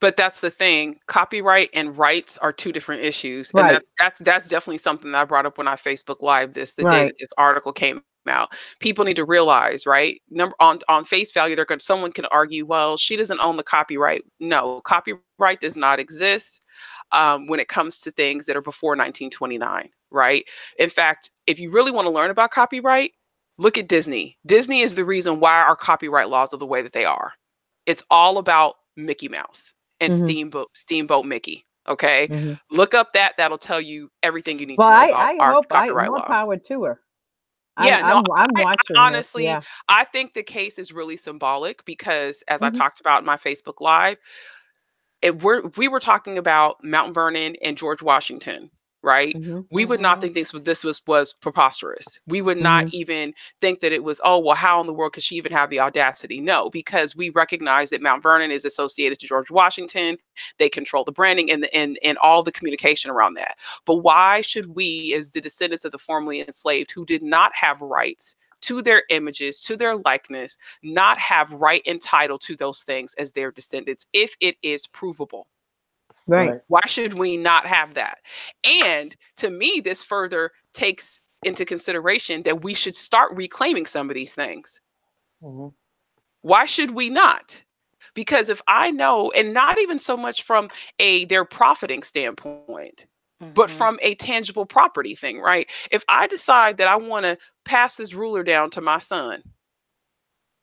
But that's the thing. Copyright and rights are two different issues. Right. And that's definitely something that I brought up when I Facebook Live the day Right. that this article came out. People need to realize, right? On face value, someone can argue, well, she doesn't own the copyright. No, copyright does not exist when it comes to things that are before 1929, right? In fact, if you really want to learn about copyright, look at Disney. Disney is the reason why our copyright laws are the way that they are. It's all about Mickey Mouse and Steamboat Mickey. Okay, look up that'll tell you everything you need to know about our copyright laws. More power to her. Yeah, I'm watching. Honestly, yeah. I think the case is really symbolic because, as I talked about in my Facebook Live, we were talking about Mount Vernon and George Washington, right? We would not think this was preposterous. We would not even think that it was, oh, well, how in the world could she even have the audacity? No, because we recognize that Mount Vernon is associated to George Washington. They control the branding and all the communication around that. But why should we, as the descendants of the formerly enslaved who did not have rights to their images, to their likeness, not have right and title to those things as their descendants if it is provable? Right. Why should we not have that? And to me, this further takes into consideration that we should start reclaiming some of these things. Why should we not? Because if I know, and not even so much from their profiting standpoint, but from a tangible property thing, right? If I decide that I want to pass this ruler down to my son,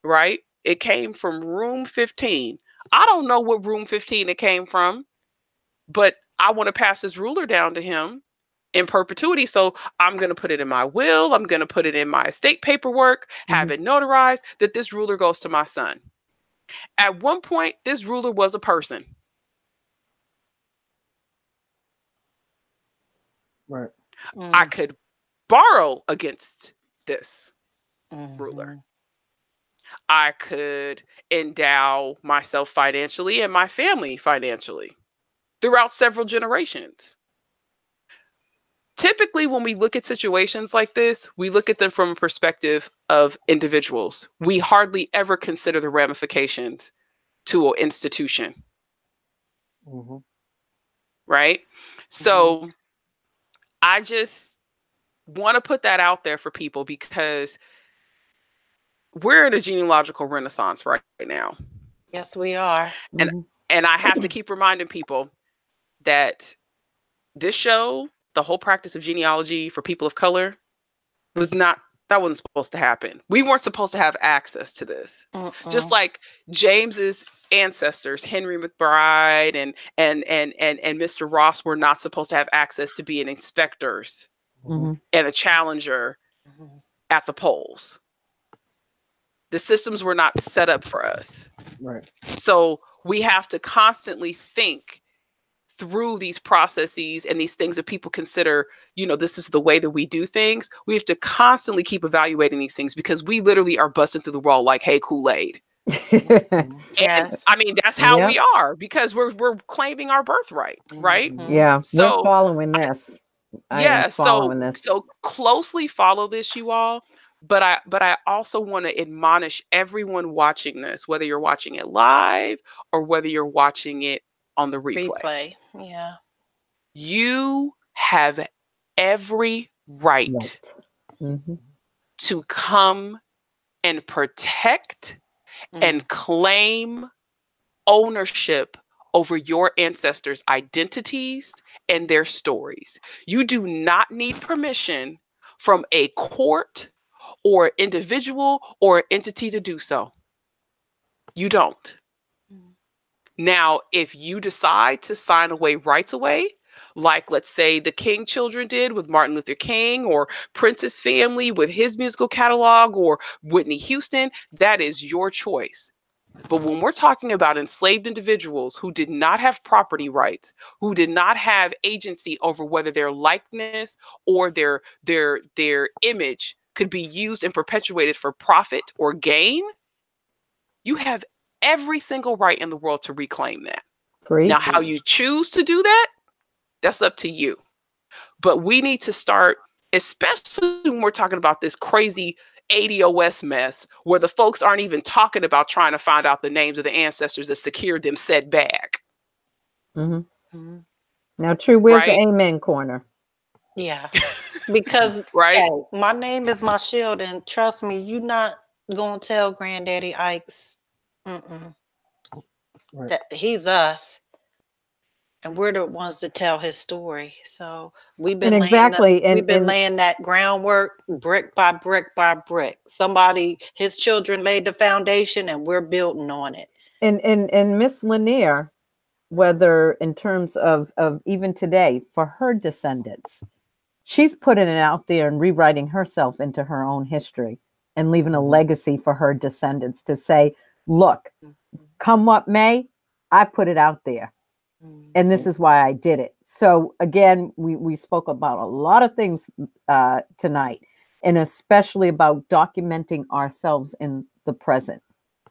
right? It came from room 15. I don't know what room 15 it came from, but I want to pass this ruler down to him. in perpetuity. So I'm going to put it in my will. I'm going to put it in my estate paperwork, have it notarized that this ruler goes to my son. At one point, this ruler was a person. Right. I could borrow against this ruler. I could endow myself financially and my family financially throughout several generations. Typically, when we look at situations like this, we look at them from a perspective of individuals. We hardly ever consider the ramifications to an institution. Right? So I just want to put that out there for people because we're in a genealogical renaissance right now. Yes, we are. And I have to keep reminding people that this show, the whole practice of genealogy for people of color, that wasn't supposed to happen. We weren't supposed to have access to this. Just like James's ancestors, Henry McBride and Mr. Ross, were not supposed to have access to being inspectors and a challenger at the polls. The systems were not set up for us. Right. So we have to constantly think through these processes and these things that people consider, this is the way that we do things. We have to constantly keep evaluating these things because we literally are busting through the wall like, hey, Kool-Aid. Yes. I mean, that's how we are because we're claiming our birthright, right? Yeah. So we're following this. So closely follow this, you all. But I also want to admonish everyone watching this, whether you're watching it live or whether you're watching it on the replay. Yeah. You have every right to come and protect and claim ownership over your ancestors' identities and their stories. You do not need permission from a court or individual or entity to do so. You don't. Now, if you decide to sign away rights away, like let's say the King children did with Martin Luther King, or Prince's family with his musical catalog, or Whitney Houston, that is your choice. But when we're talking about enslaved individuals who did not have property rights, who did not have agency over whether their likeness or their image could be used and perpetuated for profit or gain, you have every single right in the world to reclaim that. Now, how you choose to do that, that's up to you. But we need to start, especially when we're talking about this crazy ADOS mess, where the folks aren't even talking about trying to find out the names of the ancestors that secured them said bag. Now, True, where's the amen corner? Yeah. Because hey, my name is my shield, and trust me, you're not going to tell Granddaddy Ike's that he's us. And we're the ones that tell his story. So we've been laying that groundwork brick by brick by brick. Somebody, his children laid the foundation, and we're building on it. And Miss Lanier, whether in terms of even today, for her descendants, she's putting it out there and rewriting herself into her own history and leaving a legacy for her descendants to say, look, come what may, I put it out there. And this is why I did it. So again, we spoke about a lot of things tonight, and especially about documenting ourselves in the present.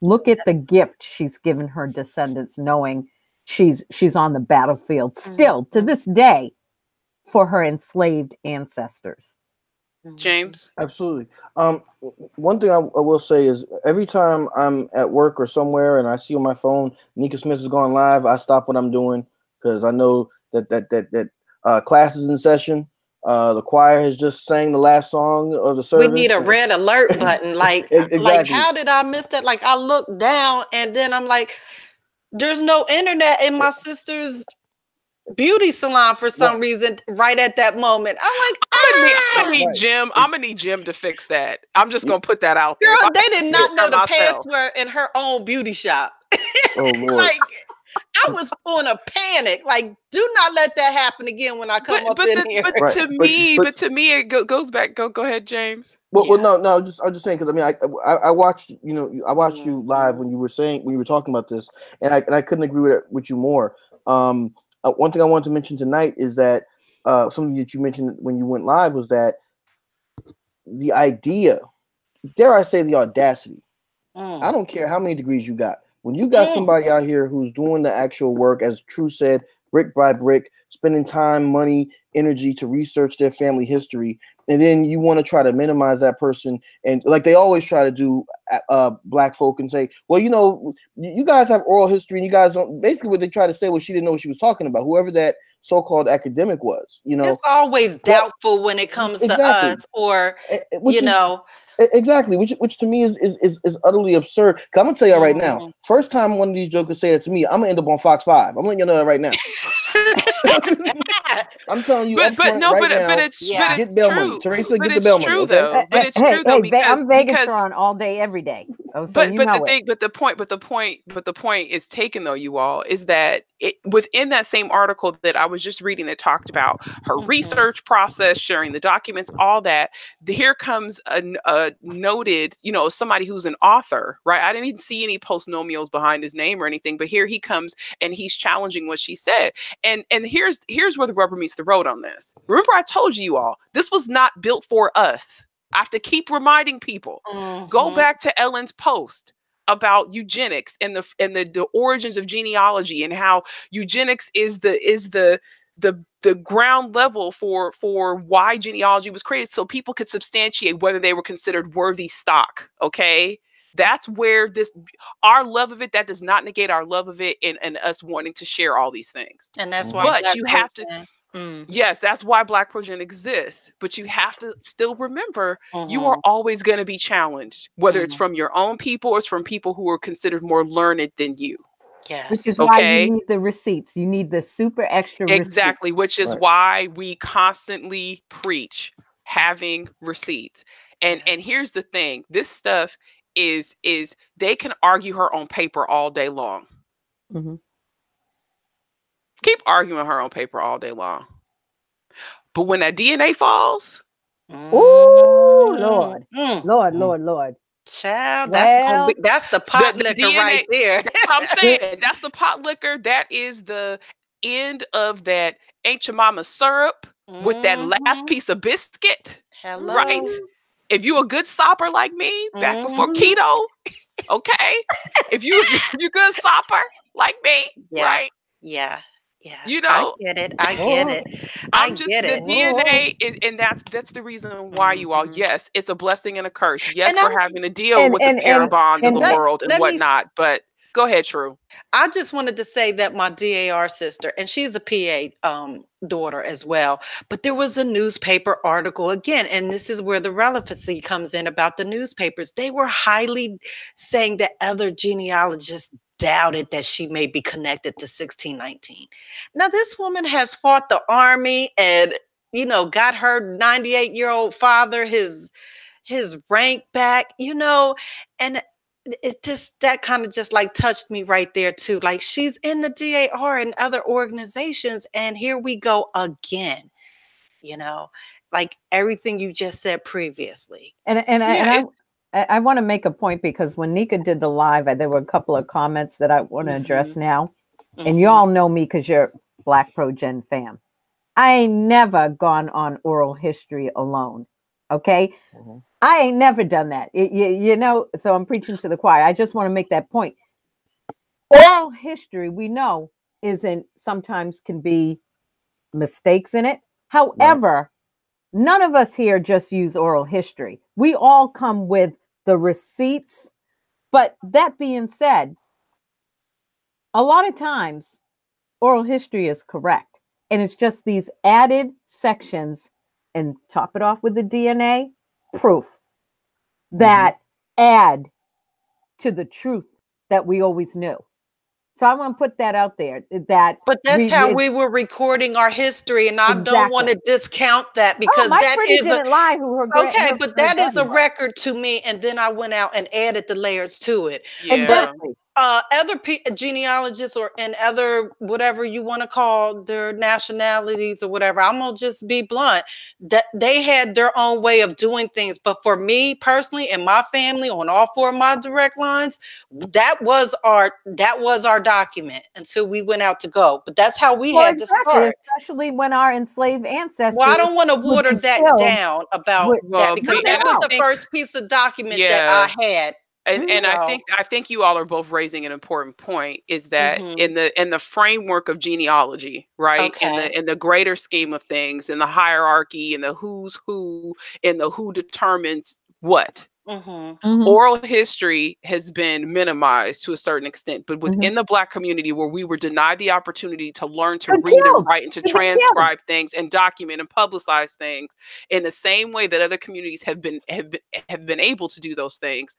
Look at the gift she's given her descendants, knowing she's on the battlefield still to this day for her enslaved ancestors. James? Absolutely. One thing I will say is every time I'm at work or somewhere and I see on my phone Nika Smith has gone live, I stop what I'm doing because I know that class is in session. The choir has just sang the last song of the service. We need a red alert button. Like, exactly. Like, how did I miss that? Like, I look down and then I'm like, there's no internet in my sister's beauty salon for some reason right at that moment. I'm like, I'm gonna need Jim to fix that. I'm just gonna put that out there. Girl, they did not know the password in her own beauty shop. Oh Lord. Like, I was on a panic. Like, do not let that happen again when I come up in here. But Right. to me, but to me, it goes back. Go ahead, James. Well, no. I'm just saying because I mean, I watched I watched you live when you were talking about this, and I couldn't agree with you more. One thing I wanted to mention tonight is that something that you mentioned when you went live was that the idea, dare I say, the audacity. I don't care how many degrees you got. When you got somebody out here who's doing the actual work, as True said, brick by brick, spending time, money, energy to research their family history, and then you want to try to minimize that person, and like they always try to do, black folk, and say, well, you guys have oral history, and you guys don't. Basically, what they try to say was she didn't know what she was talking about. Whoever that so-called academic was, it's always doubtful when it comes to us, or Exactly, which to me is utterly absurd. 'Cause I'm gonna tell you right now, first time one of these jokers say that to me, I'm gonna end up on Fox 5. I'm letting you know that right now. I'm telling you, but it's get bail money. Teresa, but get the it's bail money. true Okay? though. But it's true though because I'm Vegatron all day, every day. Oh, so the point is taken though, you all, is that within that same article that I was just reading that talked about her research process, sharing the documents, all that. Here comes a noted, somebody who's an author, right? I didn't even see any postnomials behind his name or anything, but here he comes and he's challenging what she said. And here's where the rubber meets the road on this. Remember, I told you all, this was not built for us. I have to keep reminding people. Go back to Ellen's post about eugenics and the origins of genealogy, and how eugenics is the ground level for why genealogy was created, so people could substantiate whether they were considered worthy stock. Okay. That's where our love of it, that does not negate our love of it and us wanting to share all these things. And that's why you have to, yes, that's why BlackProGen exists. But you have to still remember, you are always going to be challenged, whether it's from your own people or it's from people who are considered more learned than you. Yes. Which is why you need the receipts. You need the super extra exactly, receipts. which is why we constantly preach having receipts. And here's the thing, this stuff is they can argue her on paper all day long. Keep arguing her on paper all day long. But when that DNA falls, oh Lord. Lord. Child, that's the pot liquor DNA, right there. That's what I'm saying. That's the pot liquor. That is the end of that Ain't Your Mama syrup with that last piece of biscuit. Hello. Right? If you a good sopper like me, back before keto, okay. If you good sopper like me, right? Yeah. I get it. I get it. The DNA is, and that's the reason why you all, yes, it's a blessing and a curse. Yes, we're having to deal with the pair bonds of the world and whatnot. But go ahead, True. I just wanted to say that my DAR sister, and she's a PA daughter as well, but there was a newspaper article again, and this is where the relevancy comes in about the newspapers. They were highly saying that other genealogists doubted that she may be connected to 1619. Now, this woman has fought the army and, got her 98-year-old father his rank back, and it just, that kind of just like touched me right there too. Like, she's in the DAR and other organizations, and here we go again, like everything you just said previously. I want to make a point, because when Nika did the live, there were a couple of comments that I want to address now. And you all know me because you're BlackProGen fam. I ain't never gone on oral history alone. Okay. I ain't never done that. So I'm preaching to the choir. I just want to make that point. Oral history, we know, sometimes can be mistakes in it. However, none of us here just use oral history. We all come with the receipts. But that being said, a lot of times oral history is correct. And it's just these added sections, and top it off with the DNA proof that add to the truth that we always knew. So I want to put that out there. But that's how we were recording our history, and I don't want to discount that, because that is that is a record to me. And then I went out and added the layers to it. Exactly. other genealogists and other whatever you want to call their nationalities or whatever, I'm gonna just be blunt, that they had their own way of doing things. But for me personally and my family, on all 4 of my direct lines, that was our document until we went out to go. But that's how we had to start. Especially when our enslaved ancestors. Well, I don't want to water that down about that, because that was the first piece of document that I had. And I think you all are both raising an important point, is that in the framework of genealogy, right? In the greater scheme of things, in the hierarchy, in the who's who, in the who determines what. Oral history has been minimized to a certain extent, but within the Black community, where we were denied the opportunity to learn to read and write and to transcribe things and document and publicize things in the same way that other communities have been able to do those things,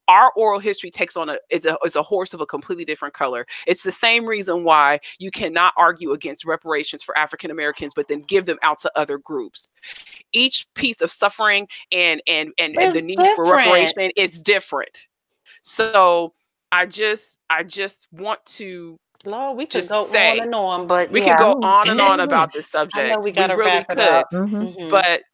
our oral history takes on is a horse of a completely different color. It's the same reason why you cannot argue against reparations for African Americans, but then give them out to other groups. Each piece of suffering and the need for reparation is different. So I just want to, Lord, we could go on and on, but we could go on and on about this subject. I know we gotta really wrap it up.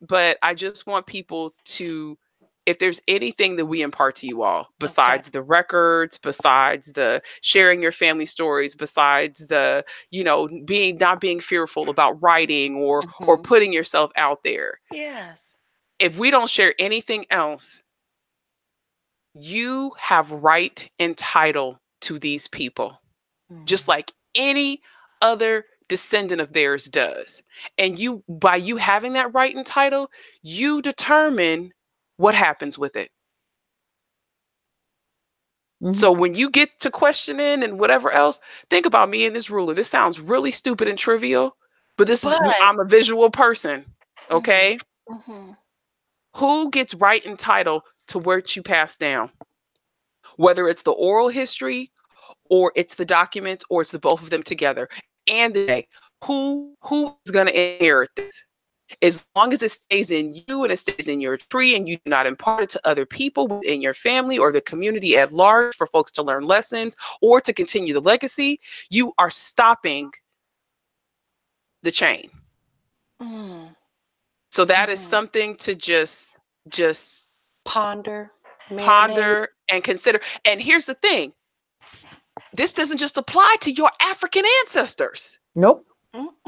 But I just want people to, if there's anything that we impart to you all, besides the records, besides the sharing your family stories, besides the, not being fearful about writing or putting yourself out there. Yes. If we don't share anything else, you have right and title to these people, just like any other descendant of theirs does. And by you having that right and title, you determine what happens with it. So when you get to questioning and whatever else, think about me and this ruler. This sounds really stupid and trivial, but I'm a visual person. Okay. Who gets right and title to what you pass down? Whether it's the oral history, or it's the documents, or it's the both of them together. And who is going to inherit this? As long as it stays in you and it stays in your tree, and you do not impart it to other people within your family or the community at large for folks to learn lessons or to continue the legacy, you are stopping the chain. So that is something to just ponder and consider. And here's the thing. This doesn't just apply to your African ancestors. Nope.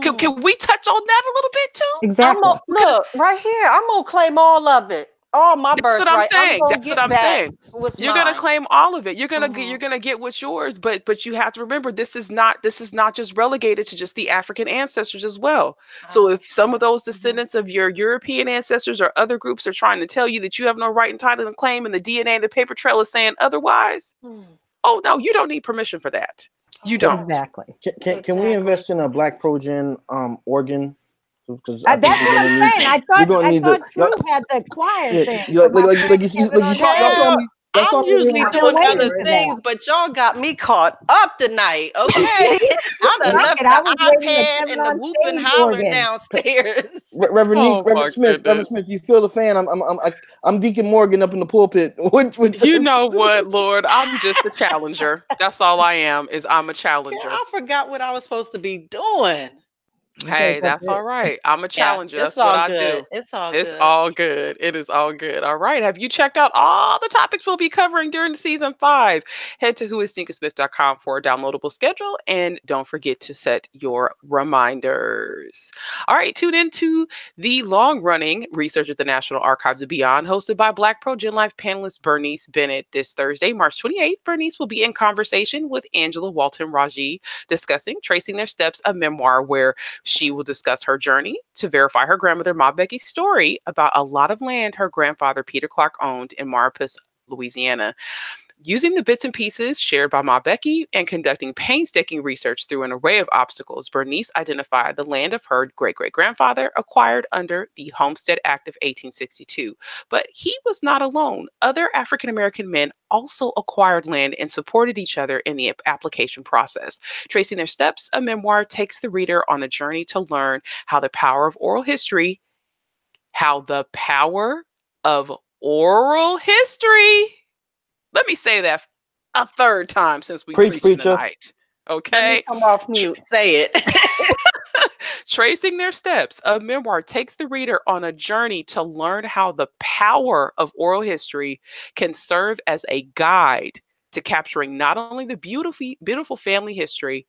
Can we touch on that a little bit too? Exactly. Look, right here, I'm going to claim all of it. All my birthright. That's what I'm saying. You're going to claim all of it. You're going to get what's yours, but you have to remember, this is not just relegated to just the African ancestors as well. So if some of those descendants of your European ancestors or other groups are trying to tell you that you have no right and title and claim, and the DNA and the paper trail is saying otherwise, oh no, you don't need permission for that. You don't. Exactly. Can we invest in a BlackProGen organ? That's what I'm saying. I thought Drew had the choir thing. I'm usually doing other things, but y'all got me caught up tonight. Okay, I'm left the iPad and the whoop and holler downstairs. Reverend Smith, you feel the fan? I'm Deacon Morgan up in the pulpit. You know what, Lord? I'm just a challenger. That's all I am. I'm a challenger. I forgot what I was supposed to be doing. Hey, that's all right. I'm a challenger. That's what I do. It's all good. It is all good. All right. Have you checked out all the topics we'll be covering during season 5? Head to whoisstinkersmith.com for a downloadable schedule. And don't forget to set your reminders. All right. Tune into the long-running Research at the National Archives and Beyond, hosted by BlackProGen Life panelist Bernice Bennett. This Thursday, March 28th, Bernice will be in conversation with Angela Walton Raji, discussing Tracing Their Steps, a memoir where she will discuss her journey to verify her grandmother, Ma Becky's story about a lot of land her grandfather, Peter Clark, owned in Maripus, Louisiana. Using the bits and pieces shared by Ma Becky and conducting painstaking research through an array of obstacles, Bernice identified the land of her great-great-grandfather acquired under the Homestead Act of 1862. But he was not alone. Other African-American men also acquired land and supported each other in the application process. Tracing Their Steps, a memoir, takes the reader on a journey to learn how the power of oral history, let me say that a third time since we Preach, preached preacher. tonight. Okay. Come off mute. Say it. Tracing Their Steps, a memoir takes the reader on a journey to learn how the power of oral history can serve as a guide to capturing not only the beautiful family history,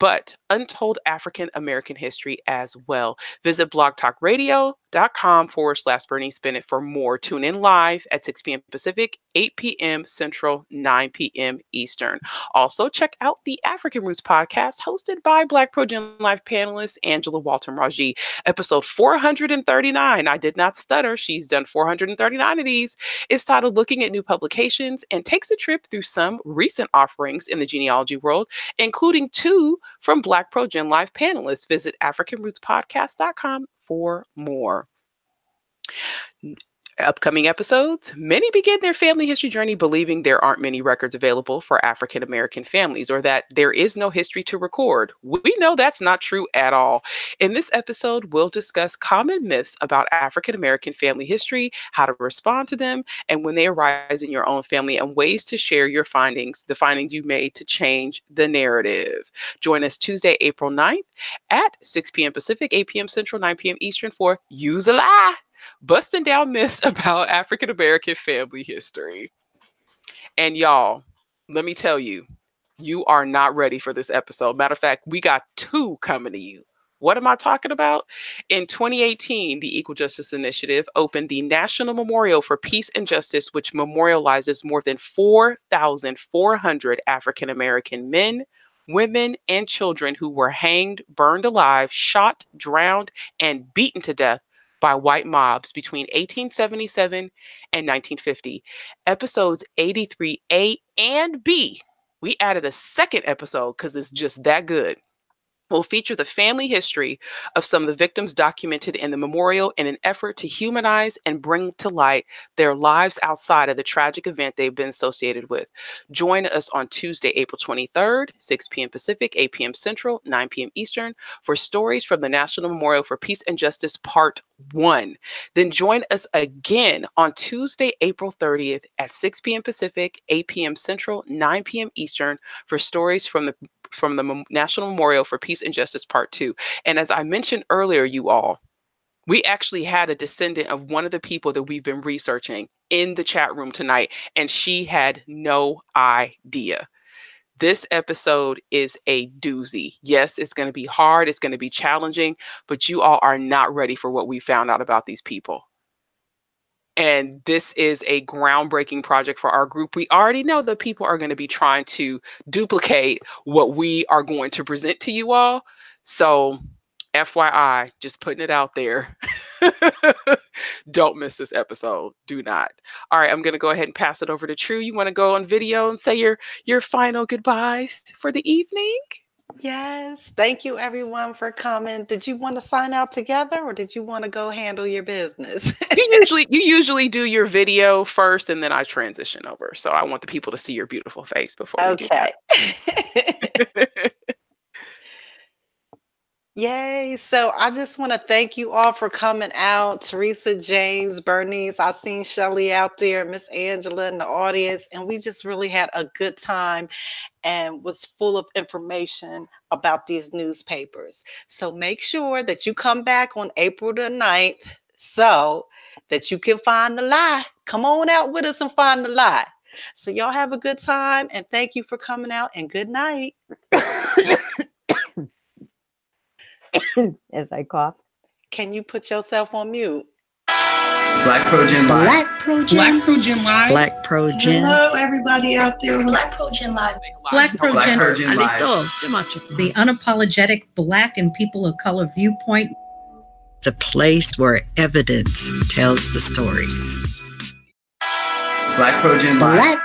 but untold African American history as well. Visit blogtalkradio.com/Bernice Bennett for more. Tune in live at 6 p.m. Pacific, 8 p.m. Central, 9 p.m. Eastern. Also, check out the African Roots podcast hosted by BlackProGen Live panelist Angela Walton Raji. Episode 439. I did not stutter. She's done 439 of these. It's titled Looking at New Publications and takes a trip through some recent offerings in the genealogy world, including 2 from BlackProGen Live panelists. Visit AfricanRootsPodcast.com for more. Upcoming episodes. Many begin their family history journey believing there aren't many records available for African American families or that there is no history to record. We know that's not true at all. In this episode, we'll discuss common myths about African American family history, how to respond to them, and when they arise in your own family, and ways to share your findings, the findings you made to change the narrative. Join us Tuesday, April 9th at 6 p.m. Pacific, 8 p.m. Central, 9 p.m. Eastern for Use a Lie, busting down myths about African American family history. And y'all, let me tell you, you are not ready for this episode. Matter of fact, we got 2 coming to you. What am I talking about? In 2018, the Equal Justice Initiative opened the National Memorial for Peace and Justice, which memorializes more than 4,400 African American men, women, and children who were hanged, burned alive, shot, drowned, and beaten to death by white mobs between 1877 and 1950. Episodes 83A and B. We added a second episode because it's just that good. Will feature the family history of some of the victims documented in the memorial in an effort to humanize and bring to light their lives outside of the tragic event they've been associated with. Join us on Tuesday, April 23rd, 6 p.m. Pacific, 8 p.m. Central, 9 p.m. Eastern for Stories from the National Memorial for Peace and Justice Part 1. Then join us again on Tuesday, April 30th at 6 p.m. Pacific, 8 p.m. Central, 9 p.m. Eastern for Stories from the National Memorial for Peace and Justice Part 2. And as I mentioned earlier, you all, we actually had a descendant of one of the people that we've been researching in the chat room tonight, and she had no idea. This episode is a doozy. Yes, it's going to be hard. It's going to be challenging, but you all are not ready for what we found out about these people. And this is a groundbreaking project for our group. We already know that people are going to be trying to duplicate what we are going to present to you all. So FYI, just putting it out there. Don't miss this episode. Do not. All right, I'm going to go ahead and pass it over to True. You want to go on video and say your final goodbyes for the evening? Yes. Thank you, everyone, for coming. Did you want to sign out together, or did you want to go handle your business? You usually do your video first, and then I transition over. So I want the people to see your beautiful face before we do that. Yay. So I just want to thank you all for coming out. Theresa, James, Bernice, I seen Shelly out there, Miss Angela in the audience, and we just really had a good time and was full of information about these newspapers. So make sure that you come back on April the 9th so that you can find the lie. Come on out with us and find the lie. So y'all have a good time, and thank you for coming out, and good night. As I cough. Can you put yourself on mute? BlackProGen Live. BlackProGen Live. BlackProGen. Hello, everybody out there. BlackProGen Live. BlackProGen Live. The unapologetic Black and people of color viewpoint. The place where evidence tells the stories. BlackProGen Live.